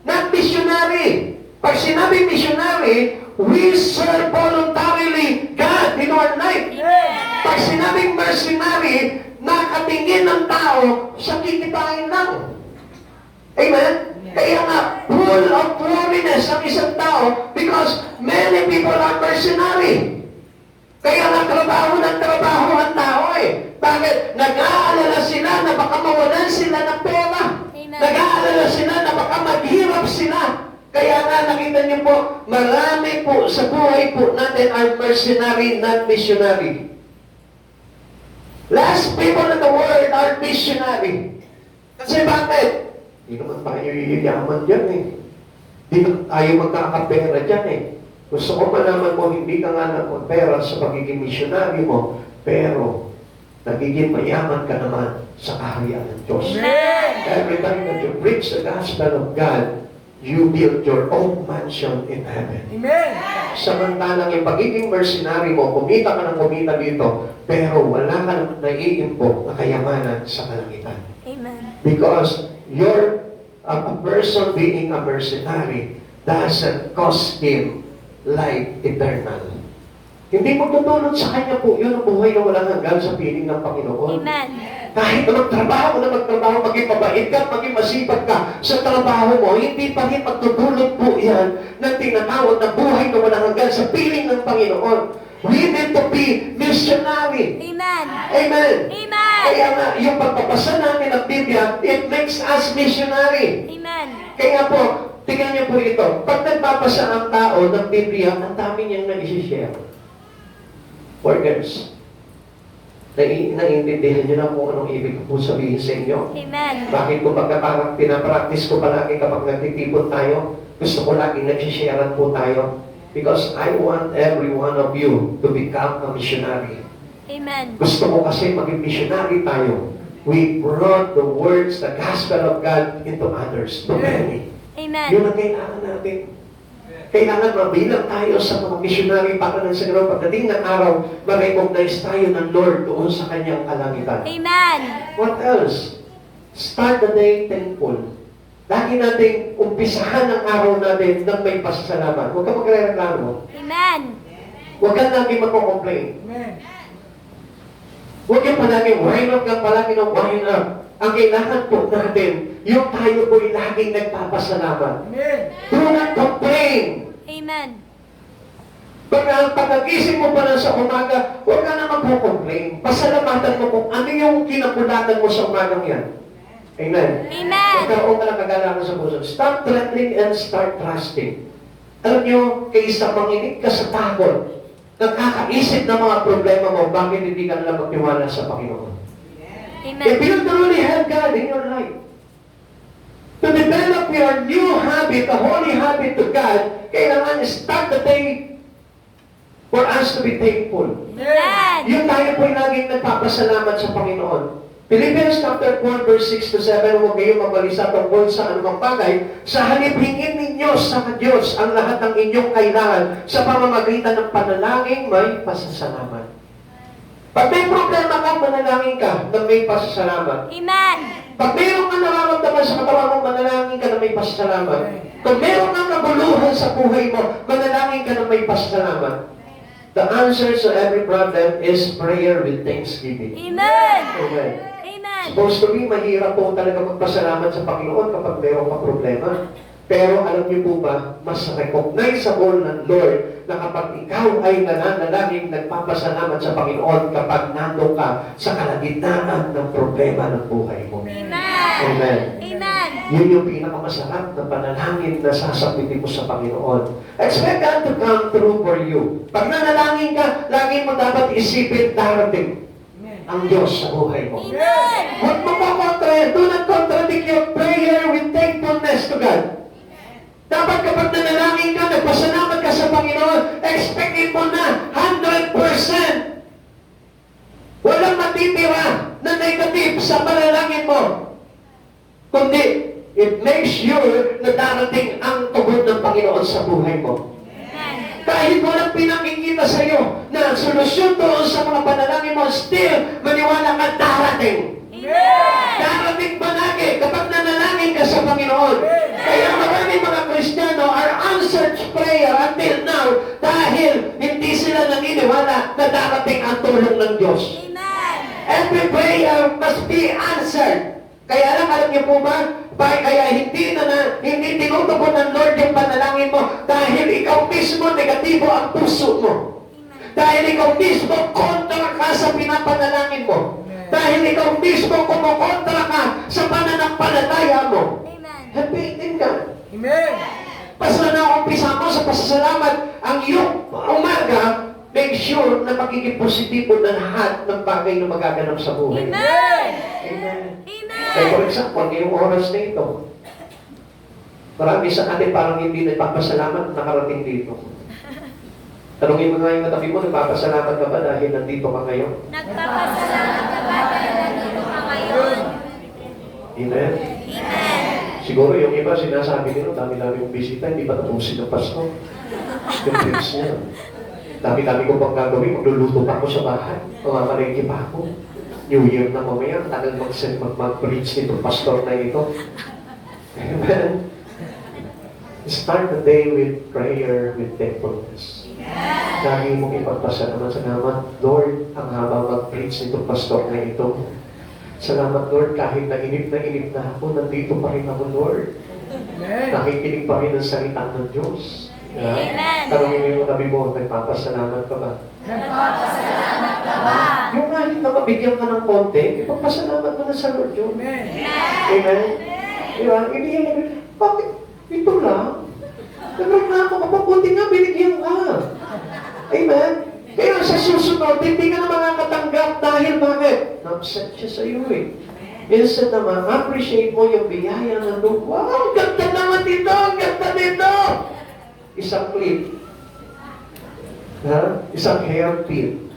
not missionary. Pag sinabi missionary, we serve voluntarily God in our life. Pag sinabing mercenary, nakatingin ng tao sa kikitain lang. Amen? Kaya nga, full of worriness ang isang tao because many people are mercenary. Kaya nga, trabaho ng trabaho ang tao eh. Bakit? Nag-aalala sila na baka mawalan sila ng pera. Nag-aalala sila na baka maghirap sila. Kaya nga, nakita niyo po, marami po sa buhay po natin are mercenary, not missionary. Last people in the world are missionary. Kasi bakit? Hindi naman tayo yayaman dyan eh. Hindi naman tayo magkakapera dyan eh. Gusto ko malaman mo, hindi ka nga nagpapera sa pagiging missionary mo, pero nagiging mayaman ka naman sa kaharian ng Diyos. Every time that you preach the gospel of God, you build your own mansion in heaven. Amen. Samantalang yung pagiging mercenary mo, kumita ka ng kumita dito, pero wala ka nang naiimpok na kayamanan sa kalangitan. Amen. Because you're a person being a mercenary doesn't cost him life eternal. Hindi mo tutulot sa kanya po yun ang buhay na walang hanggan sa piling ng Panginoon. Amen. Kahit na magtrabaho, maging mabait ka, maging masipag ka sa trabaho mo, hindi pa rin magtutulot po yan ng tinatawag na buhay na walang hanggan sa piling ng Panginoon. We need to be missionary. Amen. Amen. Amen. Kaya nga, yung pagbabasa namin ng Biblia, it makes us missionary. Amen. Kaya po, tingnan niyo po ito. Pag nagbabasa ang tao ng Biblia, ang dami niyang nag-share. Workers, naiintindihan niyo na kung anong ibig ko po sabihin sa inyo? Amen. Bakit ko parang pinapractice ko palagi kapag nagtitipon tayo? Gusto ko lagi nag-sharean po tayo. Because I want every one of you to become a missionary. Amen. Gusto ko kasi maging missionary tayo. We brought the words, the gospel of God into others, to many. Amen. Yun ang kailangan natin. Kailangan mabilang tayo sa mga missionary para nang sa gano'n pagdating ng araw, ma-recognize tayo ng Lord doon sa kanyang kalangitan. Amen. What else? Start the day thankful. Lagi nating umpisahan ang araw natin ng may pasasalamat. Huwag ka magre-reklamo. Amen. Huwag ka lagi magko-complain. Amen. Huwag ka palagi, wine ng wine up. Ang kailangan po natin, yung tayo po'y laging nagpapasalamat. Amen. Do not complain. Amen. Pag-agising mo pa lang sa umaga, huwag ka na magko-complain. Pasalamatan mo kung ano yung kinapulatan mo sa umagang yan. Amen. Amen. Magkaroon ka ng kagalangan sa puso. Stop threatening and start trusting. Alam nyo, kaysa manginig ka sa takot, nagkakaisip ng mga problema mo, bakit hindi ka nalang magtiwala sa Panginoon? If Amen. you truly have God in your life, to develop your new habit, a holy habit to God, kailangan start the day for us to be thankful. Amen. Yung tayo po'y laging nagpapasalamat sa Panginoon. Philippians chapter 4, verse 6 to 7, huwag kayong mabalisa tungkol sa anumang bagay. Sa halip hingin ninyo sa Diyos ang lahat ng inyong kailangan sa pamamagitan ng panalangin may pasasalamat. Pag may problema ka, manalangin ka na may pasasalamat. Amen. Pag mayroong ka nararamdaman sa katawan mo, manalangin ka na may pasasalamat. Kung mayroong kang naguluhan sa buhay mo, manalangin ka na may pasasalamat. The answer to every problem is prayer with thanksgiving. Amen. Amen. Amen. Supposed to be, mahirap po talaga magpasalamat sa Panginoon kapag mayroong ka problema. Pero alam niyo po ba, mas recognizable ng Lord na kapag ikaw ay nananalangin, nagpapasalamat sa Panginoon kapag nandun ka sa kalagitnaan ng problema ng buhay mo. Amen. Amen. Amen. Yun yung pinakamasarap na panalangin na sasabitin mo sa Panginoon. Expect God to come through for you. Pag nanalangin ka, lagi mo dapat isipin darating ang Diyos sa buhay mo. Amen. Huwag mo kontra yan. Do not contradict your prayer with thankfulness to God. Dapat kapag nanalangin ka, nagpasalamat ka sa Panginoon, expectin mo na 100%. Walang matitira na negative sa panalangin mo. Kundi, it makes sure na darating ang tugon ng Panginoon sa buhay mo. Kahit walang pinakikita sa iyo na solusyon doon sa mga panalangin mo, still, maniwala ka darating. Darating palagi kapag nanalangin ka sa Panginoon. Kaya marami mga Kristiyano are answered prayer until now dahil hindi sila naniniwala na darating ang tulong ng Diyos. Every prayer must be answered. Kaya lang, alam niyo po ba, kaya hindi tinutugon ng Lord yung panalangin mo dahil ikaw mismo negatibo ang puso mo. Dahil ikaw mismo kontra ka sa pinapanalangin mo. Dahil ikaw mismo kumukontra ka sa pananampalataya mo. Hapitin ka. Amen. Basta na umpisa mo sa pasasalamat ang iyong umaga, make sure na magiging positibo na lahat ng bagay na magaganap sa buhay. Amen. Amen. Amen. Like for example, ngayong oras na ito, marami sa atin parang hindi nagpapasalamat nakarating dito. Tanungin mo nga yung katabi mo, nagpapasalamat ka ba dahil nandito ka ngayon? Nagpapasalamat ka ba dahil nandito ka ngayon? Amen? Amen. Siguro yung iba sinasabi nila, dami-dami kong bisita, hindi pa tapusin ng pasto. Yung trips niya. Dami-dami ko pang gagawin, magluluto pa ako sa bahay. Mamamalengke pa ako. New Year na mamaya, tagal mag-preach nito, pastor na ito. Amen? Start the day with prayer, with thankfulness. Lagi mong ipagpasalamat, Lord, ang habang mag-preach nito, pastor na ito. Salamat, Lord, kahit na inip na ako, nandito pa rin ako, Lord. Nakikinig pa rin ang salita ng Diyos. Amen. Tanongin mo yung tabi mo, nagpapasalamat ka ba? Nagpapasalamat ka ba? Yung kahit na mabigyan ka ng konti, ipagpasalamat mo na sa Lord yun. Amen. Amen? Diba? Hindi yan, bakit? Ito lang. Nagreklamo ka pa, buti nga binigyan ka. Amen? Kaya sa susunod, hindi ka na makakatanggap dahil bakit? Na-upset siya sa iyo eh. Instead na ma-appreciate mo yung biyaya ng Lord. Wow, ganda naman dito! Ganda dito! Isang clip. Isang hairpin.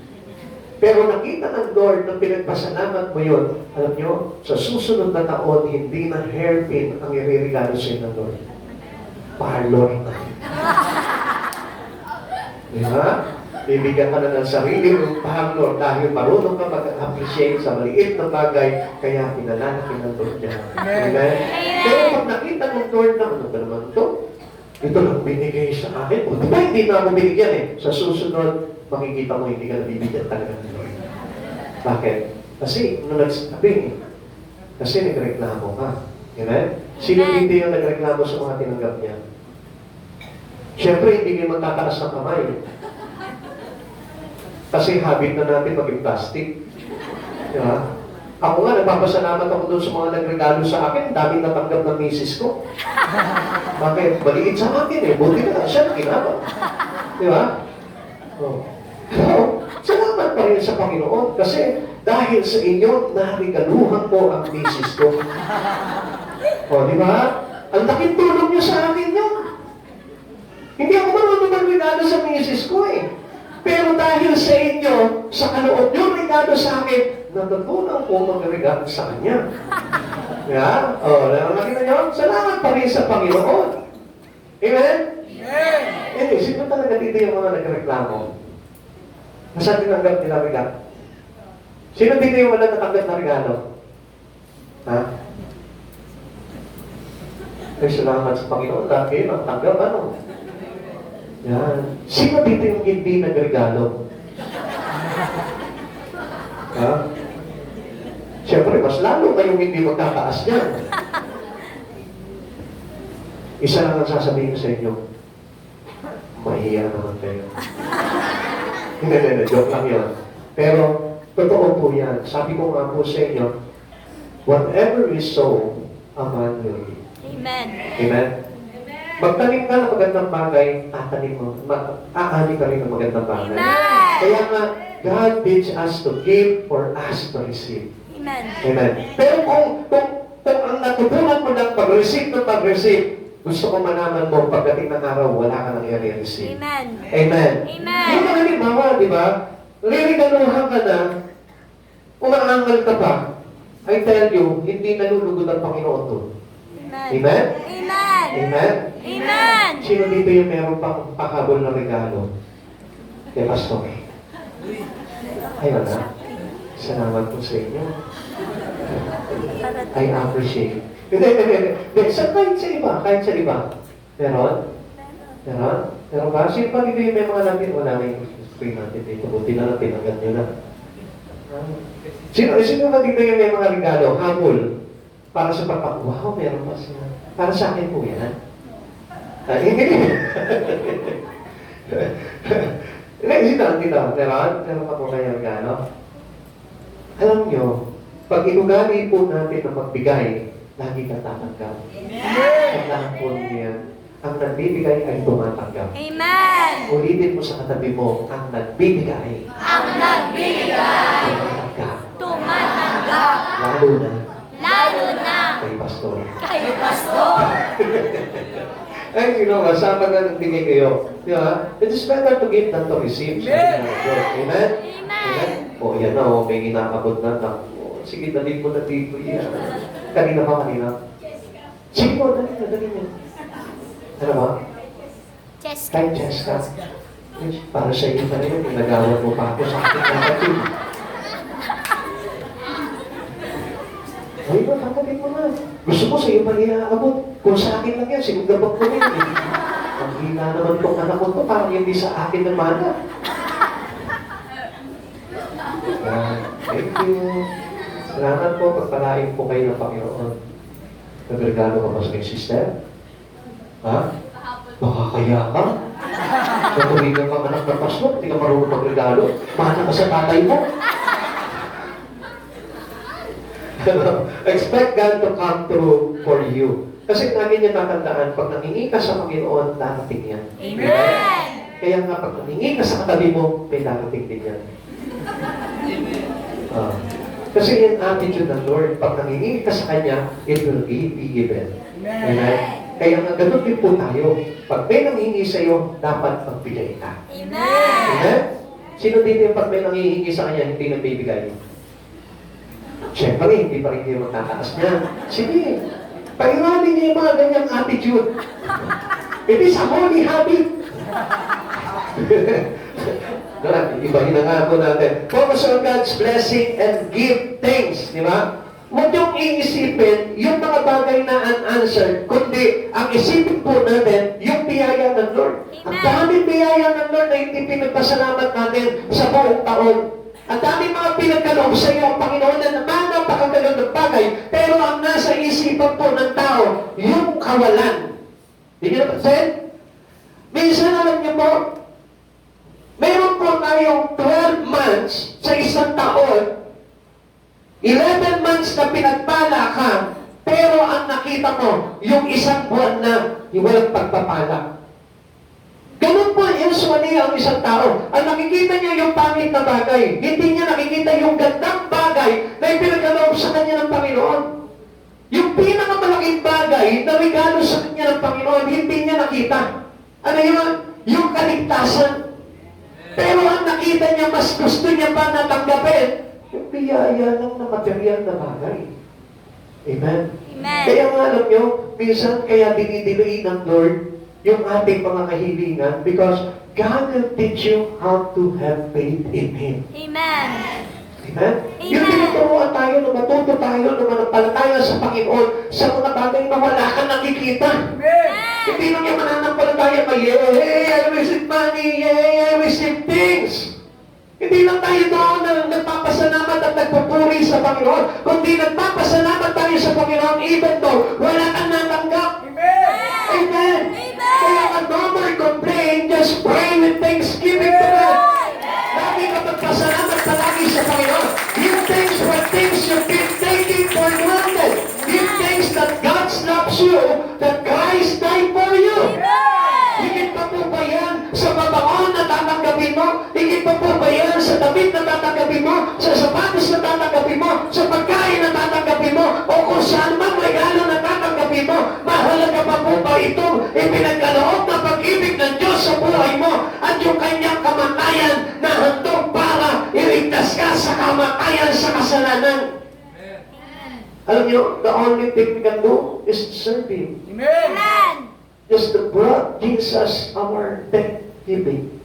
Pero nakita ng Lord na pinagpasalamat mo yun. Alam nyo, sa susunod na taon, hindi na hairpin ang iririgalo sa inyo ng Lord. Parlor na. Diba? Bibigyan ka na ng sarili ng parlor dahil marunong ka mag-appreciate sa maliit na bagay, kaya pinalalaki ng Lord niya. Amen? Pero pag nakita ng Lord na, ano ba naman ito? Ito lang binigay sa akin. O, di ba hindi na ako binigyan eh? Sa susunod, makikita mo hindi ka nabibigyan talaga ng Lord. Bakit? Kasi, nung nagsabi, kasi nagreklamo ka. Amen? Sino hindi yung nagreklamo sa mga tinanggap niya? Siyempre, hindi kayo magtataas ng kamay. Kasi habit na natin maging plastic. Diba? Ako nga, nagpapasalamat ako doon sa mga nagregalo sa akin. Daming natanggap ng misis ko. Bakit? Maliit sa akin eh. Buti na siya nakinabang. Diba? Oh. So, salamat pa rin sa Panginoon kasi dahil sa inyo, narigaluhan ko ang misis ko. O, di ba? Ang laking tulong niyo sa akin yun. Hindi ako marunong magregalo sa misis ko eh. Pero dahil sa inyo, sa kaloob niyo regalo sa akin, natutunan ko magregalo sa kanya. Yeah? O, nakita niyo? Salamat pa rin sa Panginoon. Amen? Amen. Eh, sino talaga dito yung mga nagreklamo? Saan tinanggap nila regalo? Sino dito yung wala natanggap na regalo? Ha? Ay, salamat sa Panginoon. Dahil ang tanggap, ano? Yan. Sino dito yung hindi nagregalo? Ha? Siyempre, mas lalo kayong hindi magtataas niyan. Isa lang ang sasabihin ko sa inyo, mahiya naman kayo. Hindi, joke lang yun. Pero, totoo po yan. Sabi ko nga po sa inyo, whatever we sow, a man will reap. Amen. Amen? Magtanim ka ng magandang bagay, tatanim mo. Aani ka rin ng magandang bagay. Amen. Kaya nga, God bids us to give for us to receive. Amen. Amen. Pero kung ang natutunan mo ng pag-receive ng pag-receive, gusto ko malaman mo, pagdating ng araw, wala ka nang i-receive. Amen. Amen. Amen. Yung mga halimbawa, di ba? Liligaluhan ka na, umaangal ka pa, I tell you, hindi nalulugod ang Panginoon doon. Amen. Amen? Amen. Amen? Amen. Sino dito yung meron pang pakabol na regalo? Kay Pastor. Ay, wala. Salamat po sa inyo. I appreciate. Hindi. Kahit sa iba, Meron? Meron ba? Sino pa dito yung may mga natin? Wala na yung screen natin dito. Buti na lang, tinagad nyo na. Sino ba dito yung may mga regalo? Habol. Para sa wow, meron pa siya. Para sa akin po yan. Hindi. Dito. Meron pa po kayo regalo. Alam nyo, pag inugali po natin na magbigay, lagi ka tatanggap. Kailangan po niya. Ang nagbibigay ay tumatanggap. Amen. Ulitin mo sa katabi mo, ang nagbibigay. Ang nagbibigay. Tumatanggap. Tumatanggap. Lalo na Kay Pastor. Pastor. Ay, sama ka nagbigay kayo. Di ba? It is better to give than to receive. Amen? Amen? O, yan na, may ginakabot na. Sige, dalhin mo na dito yan. Kanina. Sige mo, dalhin mo. Ano ba? Jessica. Kay Jessica. Para sa iyo pa rin, pinagawa mo pa ako sa aking kapatid. Ay, tatapin mo na. Gusto ko sa iyo pa iaabot. Kung sa akin lang yan, sinugabak ko rin. Ang hina naman itong anak ko to, parang hindi sa akin ng mana. Thank you. Salamat po, pagpalain po kayo ng Panginoon. Nagregalo ka pa sa aking sister? Ha? Baka kaya ka? Natuloy kang anak ng pastor, hindi ka marunong magregalo. Mana ka sa tatay mo. Expect God to come through for you. Kasi lagi niya tatandaan, pag nangingi ka sa Panginoon, darating yan. Amen. Kaya nga, pag nangingi ka sa katabi mo, may darating din yan. Kasi yung attitude ng Lord, pag nangingi ka sa Kanya, it will be given. Amen? Kaya nga, ganun din po tayo. Pag may nangingi sa iyo, dapat magbigay ka. Amen. Amen? Sino dito yung pag may nangihingi sa Kanya, hindi nagbibigay? Siyempre, hindi pa rin kayo magtataas niya. Sige, pag-iwalin niya yung mga ganyang attitude. It is a holy habit. Ibahin na nga po natin. Focus on God's blessing and give thanks. Di ba? Huwag niyong iisipin yung mga bagay na unanswered, kundi ang isipin po natin yung biyaya ng Lord. Ang daming biyaya ng Lord na hindi pinagpasalamat natin sa buong taon. Ang daming mga pinagkaloob sa iyo ang Panginoon na naman napakagalang ng bagay, pero ang nasa isipan po ng tao, yung kawalan. Hindi niyo napansin? Minsan alam niyo po, meron po tayong 12 months sa isang taon, 11 months na pinagpala ka, pero ang nakita mo, yung isang buwan na walang pagpapala. Ganun po usually ang isang tao. Ang nakikita niya yung pangit na bagay. Hindi niya nakikita yung gandang bagay na ipinagkaloob sa kanya ng Panginoon. Yung pinakamalaking bagay na regalo sa kanya ng Panginoon, hindi niya nakita. Ano yun? Yung kaligtasan. Pero ang nakita niya, mas gusto niya pa natanggapin yung biyaya ng material na bagay. Amen? Amen. Kaya nga alam nyo, minsan kaya dinidelay ng Lord yung ating mga kahilingan because God will teach you how to have faith in Him. Amen. Amen? Yung tinuturuan tayo na matuto tayo na manampalataya sa Panginoon sa mga bagay na wala kang nakikita. Hindi lang yung mananampalataya ka, yay, I receive money, yay, I receive things. Hindi lang tayo doon na nagpapasalamat at nagpupuri sa Panginoon, kundi nagpapasalamat tayo sa Panginoon even though wala kang natanggap. Amen. Amen. Kaya ka no more complain, just pray with thanksgiving to God. Lagi ka magpasalamat palagi sa Panginoon. Give thanks for things you've been taking for granted. Give thanks that God loves you, that Christ died for you. Higit pa po ba yan sa babaon na tatanggapin mo? Higit pa po ba yan sa damit na tatanggapin mo? Sa sapatos na tatanggapin mo? Sa pagkain na tatanggapin mo? O kung saan man regalo na tatanggapin mo? Mahalaga pa po ba itong ipinagkaloob na pag-ibig ng Diyos sa buhay mo at yung kanyang kamatayan na handog para iligtas ka sa kamatayan sa kasalanan? Alam niyo, the only thing we can do is serve Him. Just to brought Jesus our thanksgiving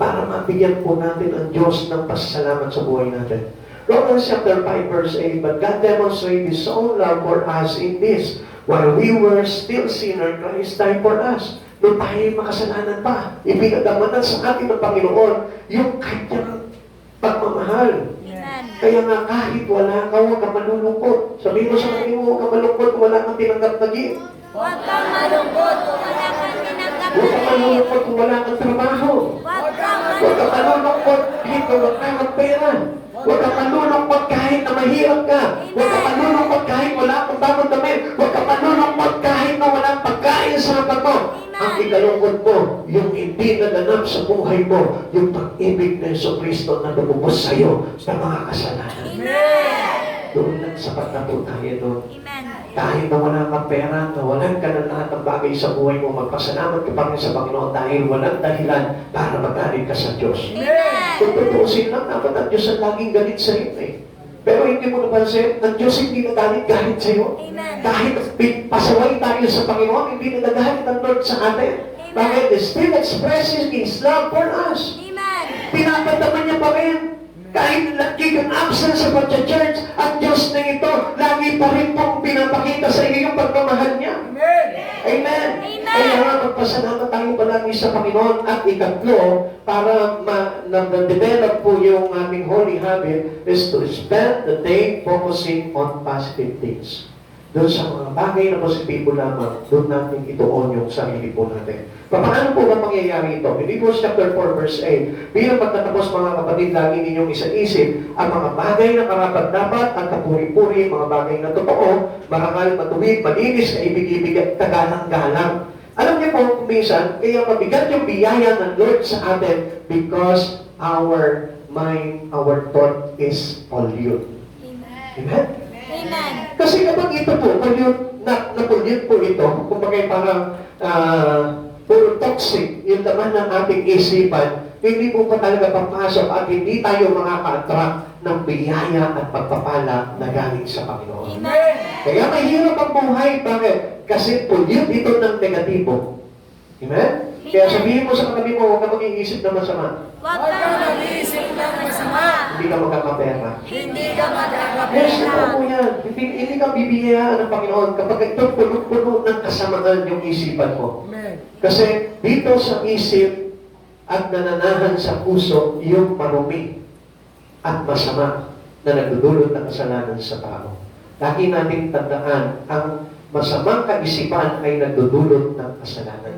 para mabigyan po natin ang Diyos ng pasasalamat sa buhay natin. Romans chapter 5 verse 8, but God demonstrated His own love for us in this, while we were still sinners, Christ died for us. Doon tayo makasalanan pa, ipinagdamanan sa atin ng Panginoon yung kanyang pagmamahal. Kaya nga kahit wala ka, huwag ka malulungkot. Sabihin mo sa kanila, huwag ka malungkot kung wala kang tinanggap na gift. Huwag kang malungkot kung wala kang tinanggap Huwag ka na malulungkot kung wala kang trabaho. Huwag kang Huwag ka malulungkot dito, wala kang pera. Huwag ka malulungkot kahit na mahirap ka. Huwag ka malulungkot kahit wala kang bagong damit. Huwag ka malulungkot kahit na walang pagkain sa harapan mo. Ang ikalungkot mo, yung hindi naganap sa buhay mo, yung pag-ibig ng Jesucristo na lumubos sa iyo sa mga kasalanan. Doon lang sapat na po tayo doon. Kahit na wala kang pera, nawalan ka ng lahat ng bagay sa buhay mo, magpasalamat ka pa rin sa Panginoon dahil walang dahilan para magalit ka sa Diyos. Kung tutuusin lang, dapat ang Diyos ang laging galit sa iyo eh. Pero hindi mo napansin, ang Diyos hindi nagalit galit sa iyo. Kahit pasaway tayo sa Panginoon, hindi nagagalit ang Lord sa atin. Bakit? He still expresses His love for us. Pinapadaman niya pa rin. Kahit lagi kang absent sa pagcha-church, ang Diyos na ito, lagi pa rin pong pinapakita sa iyo yung pagmamahal niya. Amen. Kaya nga, magpasalamat tayo palagi sa Panginoon. At ikatlo, para na-develop po yung aming holy habit, is to spend the day focusing on positive things. Doon sa mga bagay na positibo lamang, doon natin ituon yung sarili po natin. Paano po ba mangyayari ito? In Hebrews chapter 4 verse 8, bilang pagtatapos mga kapatid, lagi ninyong isa-isip ang mga bagay na karapat-dapat, ang kapuri-puri, mga bagay na totoo, marangal, matuwid, malinis, kaibig-ibig at kagalang-galang. Alam niyo po, minsan, kaya mabigat yung biyaya ng Lord sa atin because our mind, our thought is polluted. Amen? Kasi kapag ito po, na-pollute po ito, kumbaga parang puro toxic, yung laman ng ating isipan, hindi po pa talaga papasok at hindi tayo makaka-attract ng biyaya at pagpapala na galing sa Panginoon. Kaya mahirap ang buhay. Bakit? Kasi pollute ito ng negatibo. Amen? Kaya sabihin mo sa katabi mo, huwag ka mag-iisip na masama. Huwag kang mag-iisip ng masama. Hindi ka magkakapera. Hindi ka Yes, ito magkakapera. po yan. Hindi ka bibiyayaan ng Panginoon kapag ito puno-puno ng kasamaan yung isipan mo. Kasi dito sa isip at nananahan sa puso yung marumi at masama na nagdudulot ng kasalanan sa tao. Lagi nating tandaan, ang masamang kaisipan ay nagdudulot ng kasalanan.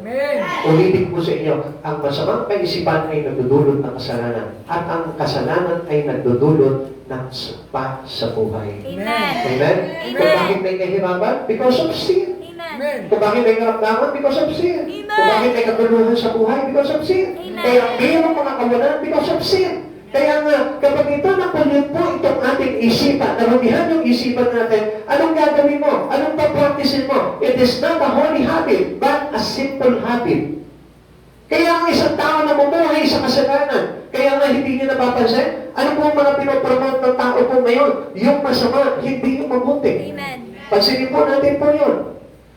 Ulitin ko sa inyo, ang masamang kaisipan ay nagdudulot ng kasalanan at ang kasalanan ay nagdudulot ng sapa sa buhay. Amen? Kung bakit may kahirapan? Because of sin. Kung bakit may karamdaman? Because of sin. Kung bakit may katuluhan sa buhay? Because of sin. Kaya mayroong mga kawalan because of sin. Kaya nga, kapag ito napulit po itong ating isipan, narumihan yung isipan natin, anong gagawin mo? Anong papracticein mo? It is not a holy habit, but a simple habit. Kaya ang isang tao na bumuhay sa kasalanan, kaya nga hindi niya napapansin, ano po ang mga pinopromote ng tao po ngayon? Yung masama, hindi yung mabuti. Pansinin po natin po yun.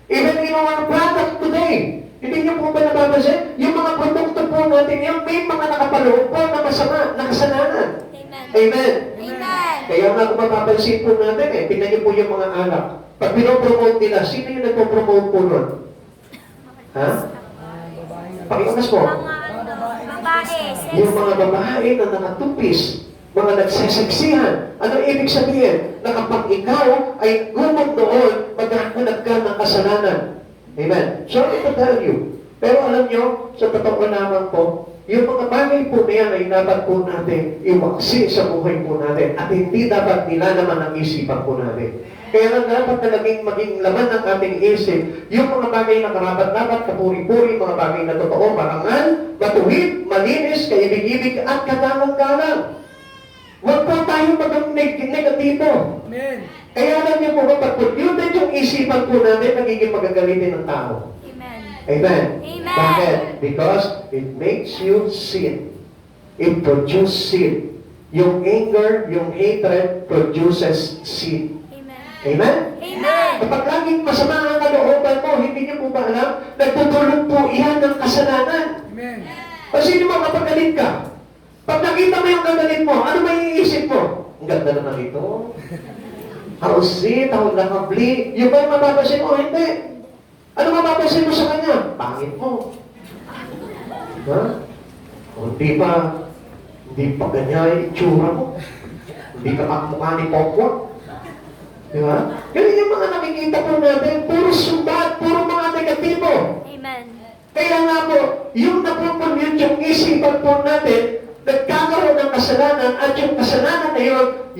Even in our product today, hindi niyo po ba napapansin? Yung mga produkto po natin, yung may mga nakapaloob po na masama, na kasalanan. Amen. Kaya nga kung mapapansin po natin, tingnan niyo po yung mga alak. Pag pinopromote nila, sino yung nagpo-promote po nun? Ha? Pakiunas po. Yung mga babae na nakatupis, mga nagseseksihan. Ano ibig sabihin? Na kapag ikaw ay gumag doon, maghahanap ka ng kasalanan. Amen. Sorry to tell you. Pero alam nyo, sa totoo lamang po, yung mga bagay po na yan ay dapat po natin iwaksi sa buhay po natin at hindi dapat nilalaman ang isipan po natin. Kaya lang dapat na maging laman ng ating isip, yung mga bagay na karapat dapat kapuri-puri, mga bagay na totoo, marangal, matuwid, malinis, kaibig-ibig at kagalang-galang. Huwag po tayo maging negatibo. Amen. Kaya alam niyo po ba, pag polluted yung isipan po natin, nagiging magagalitin ng tao. Amen. Amen. Amen. Bakit? Because it makes you sin. It produces sin. Yung anger, yung hatred produces sin. Amen. Amen? Amen. Kapag laging masama ang kalooban mo, hindi niyo po ba alam? Nagtutulog po iyan ng kasalanan. Amen. Kasi di ba kapag galit ka, pag nakita mo yung gagalit mo, ano may iisip mo? Ang ganda naman ito. How sweet, how lovely. Yung ba yung mapapasin mo? Hindi. Ano mapapasin mo sa kanya? Pangit mo. Ha? O di pa ganyan yung itsura mo. Hindi ka makmukha ni Pokwa. Di ba? Ganun yung mga nakikita po natin. Puro sumbat, puro mga negatibo. Amen. Kaya nga po, yung napupunyot yung isipan po natin, nagkakaroon ng kasalanan at yung kasalanan na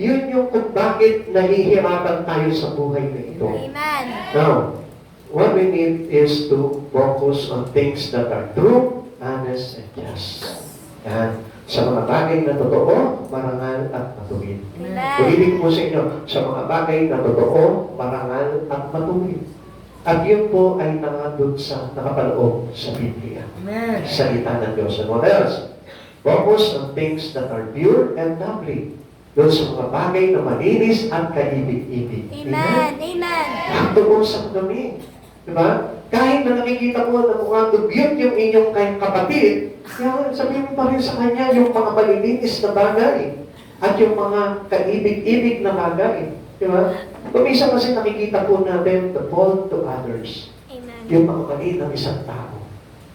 yun yung kung bakit nahihirapan tayo sa buhay na ito. Amen. Now, what we need is to focus on things that are true, honest, and just. Yan. Sa mga bagay na totoo, marangal at matuwid. Amen. Ulitin po sa inyo, sa mga bagay na totoo, marangal at matuwid. At yun po ay nakapaloob sa Biblia. Amen. Salita ng Diyos. And what else? Focus on things that are pure and lovely. Doon sa mga bagay na malinis at kaibig-ibig. Amen. Amen. Doon sa kami. Diba? Kahit na nakikita mo na mukhang dugyot yung inyong kapatid, kaya sabihin mo pa rin sa kanya yung mga malilinis na bagay at yung mga kaibig-ibig na bagay. Diba? Kumisa kasi nakikita po natin the fault to others. Amen. Yung mga mali ng isang tao.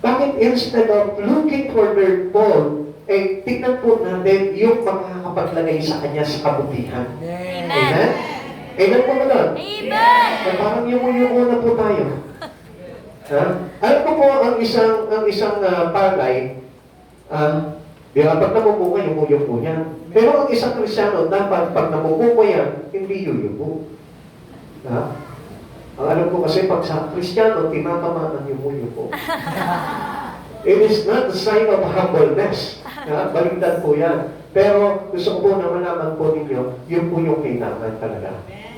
Bakit instead of looking for their fault, tignan po natin yung makakapaglagay sa kanya sa kabutihan. Amen. Amen? Amen po ba doon? Amen. Parang yung na po tayo. Ha? Alam ko po ang isang palay, di ba, pag namumunga, yung po yan. Pero ang isang Kristyano, dapat pag namumunga yan, hindi yuyuko. Ha? Ang alam ko kasi pag sa Kristyano, tinatamaan yung yuyuko. It is not the sign of humbleness. Baligtad po yan. Pero gusto ko po na malaman po ninyo, yun po yung kailangan talaga.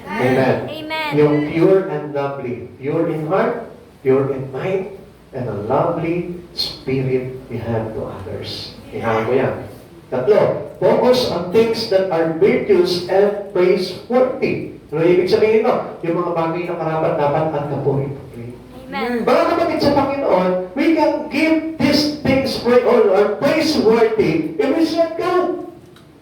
Amen. Amen. Yung pure and lovely. Pure in heart, pure in mind, and a lovely spirit we have to others. Kailangan ko yan. Tatlo, focus on things that are virtuous and praiseworthy. Ano ibig sabihin ito? Yung mga bagay na karapat dapat at kapuri-puri. Amen. Mga kapatid sa Panginoon, we can give these things or praiseworthy if we serve God.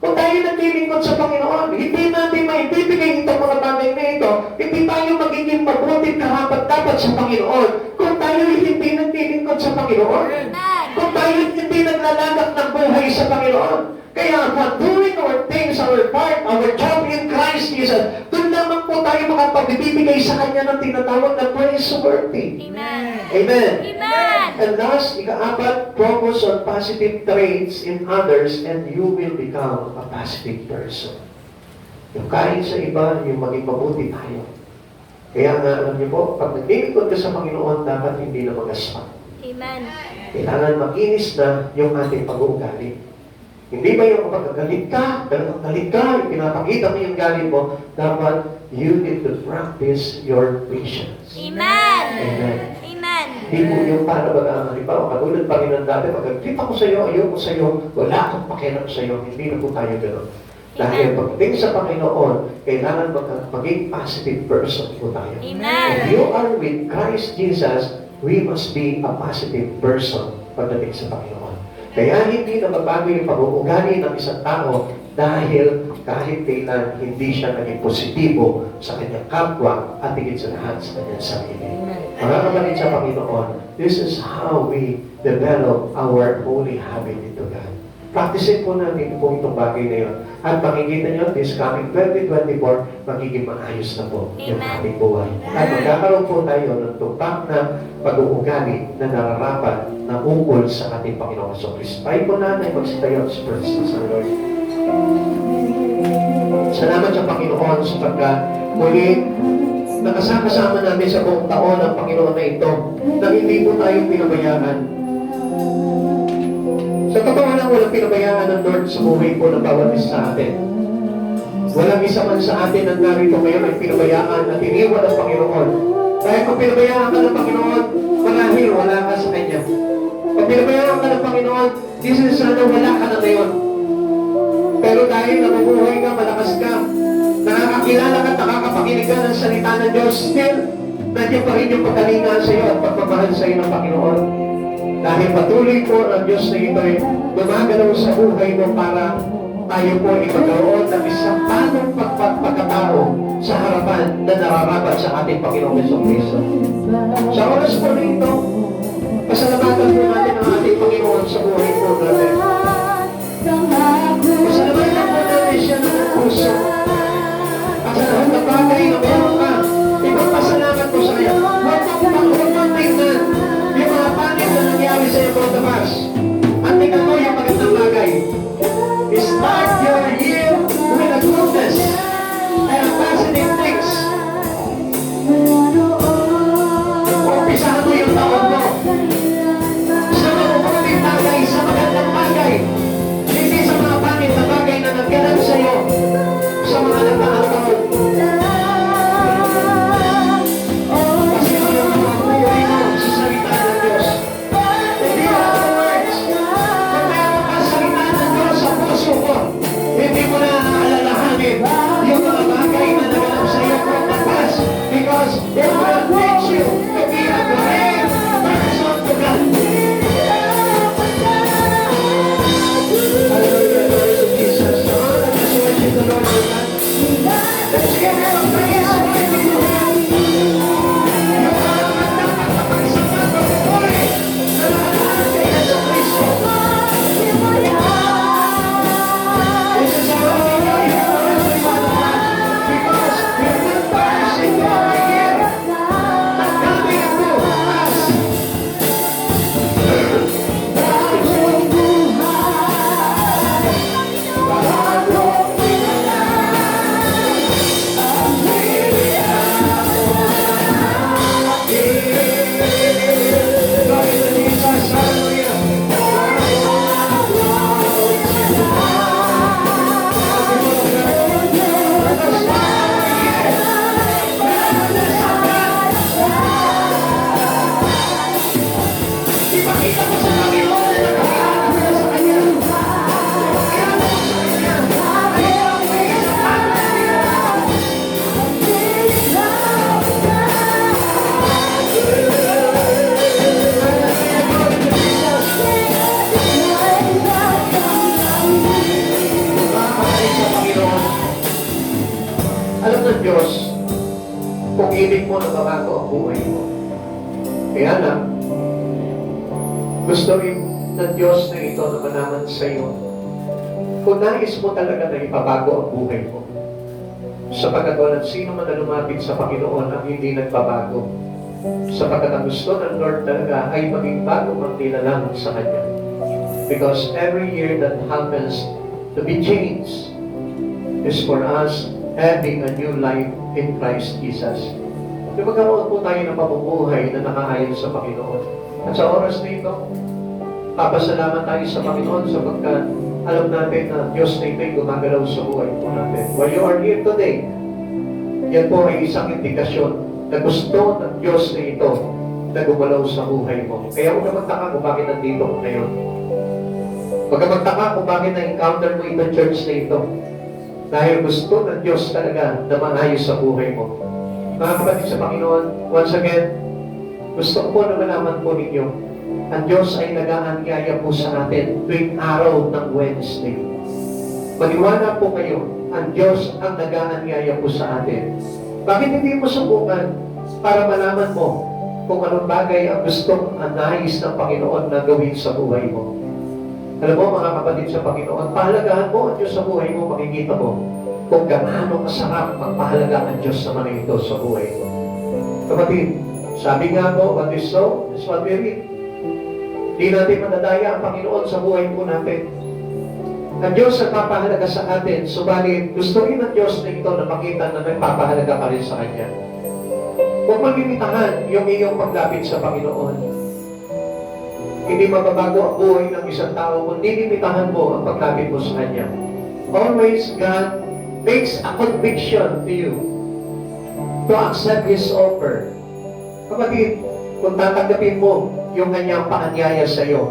Kung tayo naglilingkod sa Panginoon, hindi natin maibibigay itong mga bagay na ito, hindi tayo magiging mabuti karapat-dapat sa Panginoon. Kung tayo hindi naglilingkod sa Panginoon, Amen. kung tayo hindi naglalagak ng buhay sa Panginoon. Kaya while doing our things, our part, our job in Christ Jesus, doon lamang po tayo makapagbibigay sa Kanya ng tinatawag na praiseworthy. Amen. Amen. Amen. And last, ika-apat, focus on positive traits in others and you will become a positive person. Yung kahit sa iba, yung maging mabuti tayo. Kaya nga, alam niyo po, pag naglilingkod ka sa Panginoon, dapat hindi na magaspak. Amen. Kailangan makinis na yung ating pag-uugali. Hindi ba yung kapag galit ka, talagang galit ka, yung pinapakita mo yung galit mo, dapat you need to practice your patience. Amen. Amen. Amen. Hindi po yung para ba halimbawa, katulad pa rin ng dati, pag nagkita ko sa iyo, ayoko sa iyo, wala akong pakialam sa iyo, hindi na po tayo gano'n. Dahil pagdating sa Panginoon, kailangan maging positive person po tayo. Amen. If you are with Christ Jesus, we must be a positive person pagdating sa Panginoon. Kaya hindi na magbago yung pag-uugali ng isang tao dahil kahit kailan hindi siya naging positibo sa kanyang kapwa at higit sa lahat sa kanyang sarili. Mga kapatid sa Panginoon, this is how we develop our holy habit into God. Practicein po natin po itong bagay na yun. At makikita nyo, this coming 2024, magiging maayos na po yung Amen. ating buhay. At magkakaroon po tayo ng tumpak na pag-uugali na nararapat na ukol sa ating Panginoon Kristo. Tayo po natin magsitayo sa presence ng Lord. Salamat sa Panginoon sapagkat muli nakasama-sama namin sa buong taon ng Panginoon na ito na hindi po tayo pinabayaan. Sa totoo lang, walang pinabayaan ng Lord sa buhay po ng bawat isa sa atin. Walang isa man sa atin ang narito ngayon ay pinabayaan at iniwan ng Panginoon. Dahil kung pinabayaan ka ng Panginoon, marahil wala ka sa Kanya. Kung pinabayaan ka ng Panginoon, this is sana wala ka na ngayon. Pero dahil nabubuhay ka, malakas ka, nakakakilala ka at nakakapakinig ka ng salita ng Diyos, still, nandiyan pa rin yung pagkalinga sa iyo at pagmamahal sa iyo ng Panginoon. Dahil patuloy po ang Diyos na ito ay gumagalaw sa buhay mo para tayo po ay magkaroon ng isang panong pagkatao sa harapan na nararapat sa ating Panginoong Jesucristo. Sa oras po na ito, pasalamatan po natin ang ating Panginoon sa buhay po natin. Pasalamatan po natin siya ng puso. At sa lahat ng bagay na meron ka, ipagpasalamat po sa kanya. Huwag mong tingnan yung mga panig na nangyari sa iyo from the past. At tingnan mo yung magandang bagay. Start your year with a goodness and a positive things. Umpisahan mo yung taon mo sa mabubuting bagay, sa magandang bagay. Hindi sa mga pangit na bagay na nagkaroon sa iyo sa mga nagdaang taon. Kasi yung mga buhay mo sa salita ng Diyos. Hindi ang words. Kung meron ka salita ng Diyos sa puso mo, hindi mo na aalalahanin yung mga bagay na naganap sa iyo from the past because it will teach you to be a great person to God. Hallelujah, Lord Jesus. Lord, let's worship the Lord with that. Let's give him a praise. Yung mga magpapagsapat ng buhay na nakalahan kay Jesucristo. This is how we know you are every one of us because we're not passing over here. Not coming to us. Glory to Jesus. Hallelujah. Ipakita mo sa Panginoon na nakakakita sa Kanya. Kaya mo sa Kanya. Ay, ang may isang makakapatid sa Panginoon. Alam ng Diyos, kung ibig mo na mabago ang buhay mo. Kaya lang, gusto rin ng Diyos na ito na manaman sa iyo. Kung nais mo talaga na ipabago ang buhay mo, sapagkat walang sino man na lumapit sa Panginoon ang hindi nagbabago. Sapagkat ang gusto ng Lord talaga ay maging bago ang nilalang sa Kanya. Because every year that happens to be changed is for us having a new life in Christ Jesus. Yung magkaroon po tayo ng pamumuhay na nakaayon sa Panginoon. At sa oras na ito, papasalamat tayo sa Panginoon sapagkat alam natin na Diyos na ito'y gumagalaw sa buhay po natin. While you are here today, yan po ay isang indikasyon na gusto ng Diyos na ito na gumalaw sa buhay mo. Kaya huwag ka magtaka kung bakit nandito ko ngayon. Huwag ka magtaka kung bakit na-encounter mo itong church na ito. Dahil gusto ng Diyos talaga na maayos sa buhay mo. Mga kapatid sa Panginoon, once again, gusto ko po na malaman po ninyo, ang Diyos ay nag-aanyaya po sa atin tuwing araw ng Wednesday. Maniwala po kayo, ang Diyos ang nag-aanyaya po sa atin. Bakit hindi mo subukan para malaman mo kung anong bagay ang gustong nais ng Panginoon na gawin sa buhay mo? Alam mo mga kapatid sa Panginoon, pahalagahan mo ang Diyos sa buhay mo, makikita mo kung gaano kasarap magpahalaga ang Diyos sa mga ito sa buhay mo. Kapatid, sabi nga po, what is so is what we reap. Hindi natin madadaya ang Panginoon sa buhay po natin. Ang Diyos ang papahalaga sa atin, subalit gusto rin ng Diyos na ito na makita na nagpapahalaga ka rin sa Kanya. Huwag maglimitahan yung iyong paglapit sa Panginoon. Hindi mababago ang buhay ng isang tao kung nilimitahan mo ang paglapit mo sa Kanya. Always God makes a conviction to you to accept His offer. Kapatid, kung tatanggapin mo yung Kanyang paanyaya sa iyo,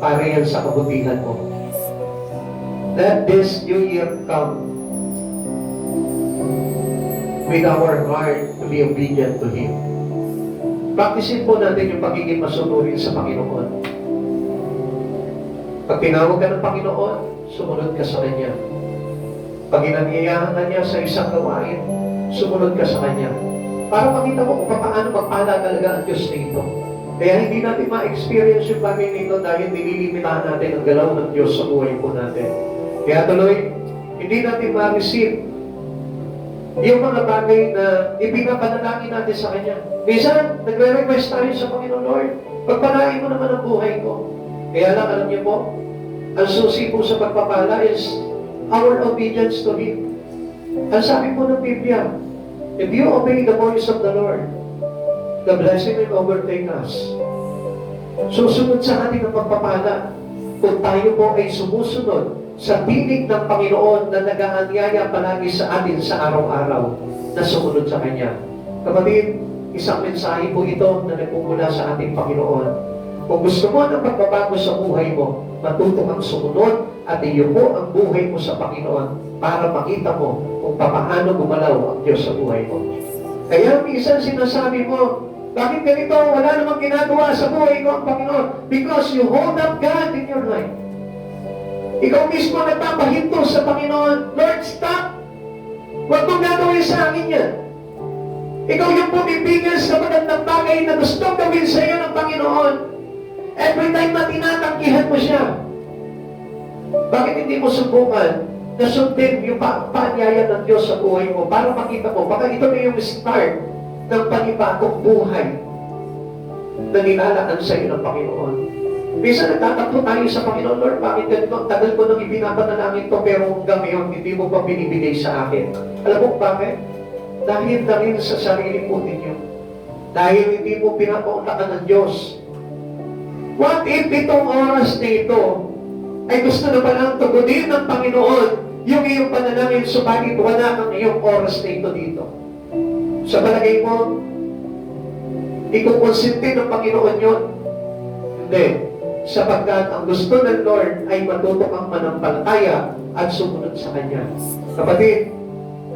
para yan sa kabutihan mo. Let this new year come with our heart to be obedient to Him. Practicein po natin yung pagiging masunurin sa Panginoon. Pag tinawag ka ng Panginoon, sumunod ka sa Kanya. Pag inanyayahan ka niya sa isang gawain, sumunod ka sa Kanya. Para makita mo kung paano magpala talaga ang Diyos nito. Kaya hindi natin ma-experience yung bagay nito dahil nililimitahan natin ang galaw ng Diyos sa buhay po natin. Kaya tuloy, hindi natin ma-receive yung mga bagay na ipinapanalangin natin sa Kanya. Minsan, nagre-request tayo sa Panginoon, Lord, pagpalain mo naman ang buhay ko. Kaya lang, alam niyo po, ang susi po sa pagpapala is our obedience to Him. Ang sabi po ng Biblia, if you obey the voice of the Lord, the blessing will overtake us. Susunod sa atin ang pagpapala kung tayo po ay sumusunod sa tinig ng Panginoon na nag-aanyaya palagi sa atin sa araw-araw na sumunod sa Kanya. Kapatid, isang mensahe po ito na nagmumula sa ating Panginoon. Kung gusto mo ng pagbabago sa buhay mo, matuto kang sumunod at iyuko ang buhay mo sa Panginoon para makita mo kung paano gumalaw ang Diyos sa buhay mo. Kaya minsan sinasabi mo, bakit ganito? Wala namang ginagawa sa buhay ko ang Panginoon. Because you hold up God in your life. Ikaw mismo nagpapahinto sa Panginoon, Lord, stop! Huwag mong gagawin sa akin yan. Ikaw yung pumipigil sa magandang bagay na gusto gawin sa iyo ng Panginoon. Every time na tinatanggihan mo siya. Bakit hindi mo subukan na sundin yung paanyaya ng Diyos sa buhay mo para makita mo, baka ito na yung start ng panibagong buhay na nilalaan sa iyo ng Panginoon. Minsan nagtatakbo tayo sa Panginoon, Lord, bakit ganito? Tagal ko nang ibinapanalangin to, pero hanggang ngayon, hindi mo pa binibigay sa akin. Alam mo bakit? Dahil na rin sa sarili po ninyo. Dahil hindi mo pinapaunlakan ng Diyos. What if itong oras na ito ay gusto na palang tugunin ng Panginoon yung iyong panalangin, subalit wala kang iyong oras na ito dito? Sa palagay mo, ikukonsinti ng Panginoon yun? Hindi. Sapagkat ang gusto ng Lord ay matuto kang manampalataya at sumunod sa Kanya. Kapatid,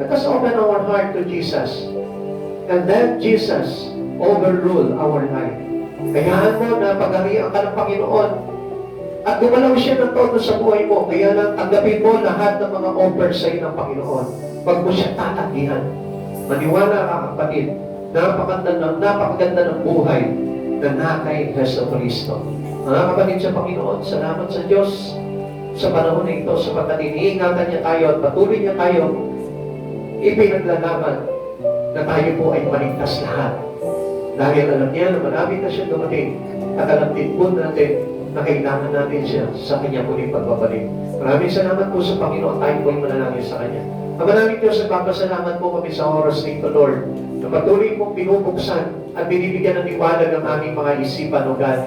let us open our heart to Jesus. And let Jesus overrule our life. Kayaan mo na pagharian ka ng Panginoon at gumalaw siya ng todo sa buhay mo. Kaya lang tanggapin mo lahat ng mga offer sa iyo ng Panginoon. Huwag mo siya tatanggihan. Maniwala ka, kapatid, napakaganda ng buhay na nakay Jesu Cristo. Mga kapatid sa Panginoon, salamat sa Diyos sa panahon na ito, sapagkat iniingatan niya tayo at patuloy niya tayo ipinaglalaban na tayo po ay maligtas lahat. Dahil alam niya na malapit na siya dumating at alam din po natin na kailangan natin siya sa kanya muling pagbabalik. Maraming salamat po sa Panginoon, tayo po ay manalangin sa Kanya. Maraming Diyos, nagpapasalamat po kami sa oras na ito, Lord, na patuloy mong binubuksan at binibigyan ng liwanag ng aming mga isipan, O God.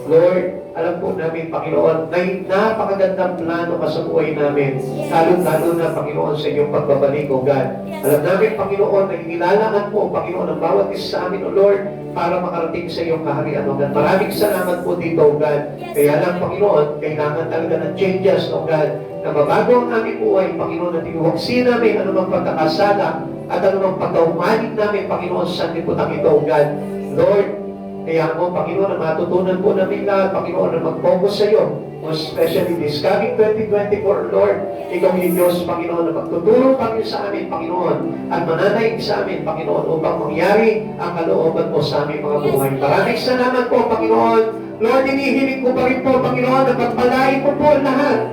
Lord, alam po namin, Panginoon, na napakagandang plano ka sa buhay namin. Lalo-lalo na, Panginoon, sa iyong pagbabalik, O God. Alam namin, Panginoon, na inilalaan mo, Panginoon, ang bawat isa sa amin, O Lord, para makarating sa iyong kaharian, O God. Maraming salamat po dito, O God. Kaya lang, Panginoon, kailangan talaga ng changes, O God, na mabago ang aming buhay, Panginoon, at iwaksin namin anumang pagkakasala at anumang pagkaumanig namin, Panginoon, sa sanlibutan ito, O God. Lord, kaya mo, Panginoon, na matutunan po namin lahat, Panginoon, na mag-focus sa iyo, most especially this coming 2024, Lord. Ikaw yung Diyos, Panginoon, na magtutulong pa rin sa amin, Panginoon, at mananaig sa amin, Panginoon, upang mangyari ang kalooban mo sa aming mga buhay. Maraming salamat po, Panginoon. Lord, hinihiling ko pa rin po, Panginoon, na pagpalain mo po lahat.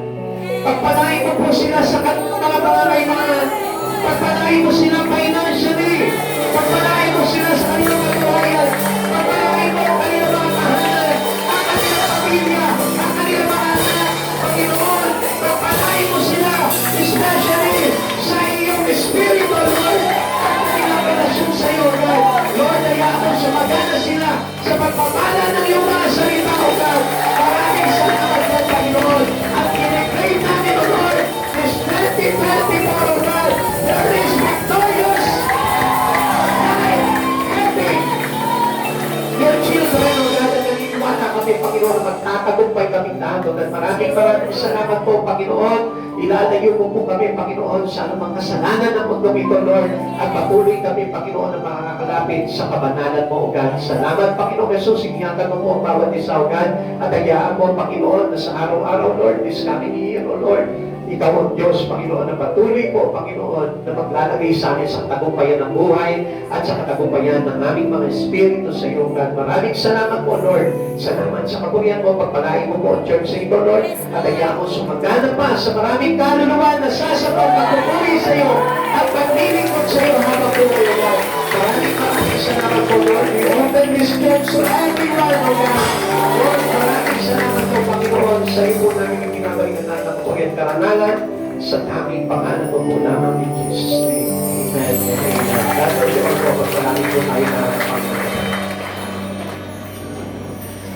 Pagpalain mo po sila sa mga pangangailangan. Pagpalain mo sila financially. Pagpalain mo sila sa kanilang kabuhayan. Pagpalain mo ang kanilang mga tahanan, ang kanilang pamilya, ang kanilang mga anak. Panginoon, pagpalain mo sila, especially sa iyong Espiritu, Lord. Ang kanilang relasyon sa iyo, Lord. Lord, hayaan mo sumagana sila sa pagpapala ng iyong mga salita, O God. Maraming salamat po, Panginoon. At i-declare namin, O Lord, this 2024, O God, there is victorious life, having your children, O God, at naniniwala kami, Panginoon, na magtatagumpay kaming lahat, O God. Maraming salamat po, Panginoon. Ilalayo mo po kami, Panginoon, sa anumang kasalanan ng mundong ito, Lord. At patuloy kami, Panginoon, na makakalapit sa kabanalan mo, O God. Salamat, Panginoon Jesus. Ingatan mo po ang bawat isa, O God. At hayaan mo, Panginoon, na sa araw-araw, Lord, this coming year, O Lord, ikaw ang Diyos, Panginoon, na patuloy po, Panginoon, na maglalagay sa amin sa katagumpayan ng buhay at sa katagumpayan ng aming mga espiritu sa iyo, God. Maraming salamat po, Lord. Salamat sa kapurihan mo, pagpalain mo po ang church sa ito, Lord. At hayaan mo sumagana pa sa maraming kaluluwa na sasapaw magpupuri sa iyo at paglilingkod sa iyo habang buhay, O Lord. Maraming salamat po, Lord. We open this church to everyone, O God. Lord, maraming salamat po, Panginoon, sa iyo po namin ang ginagalingan ng kapurihan karangalan sa tanging pangalan mo po naman in Jesus' name. Amen. Amen. God bless you all po. Pagpalain po tayo na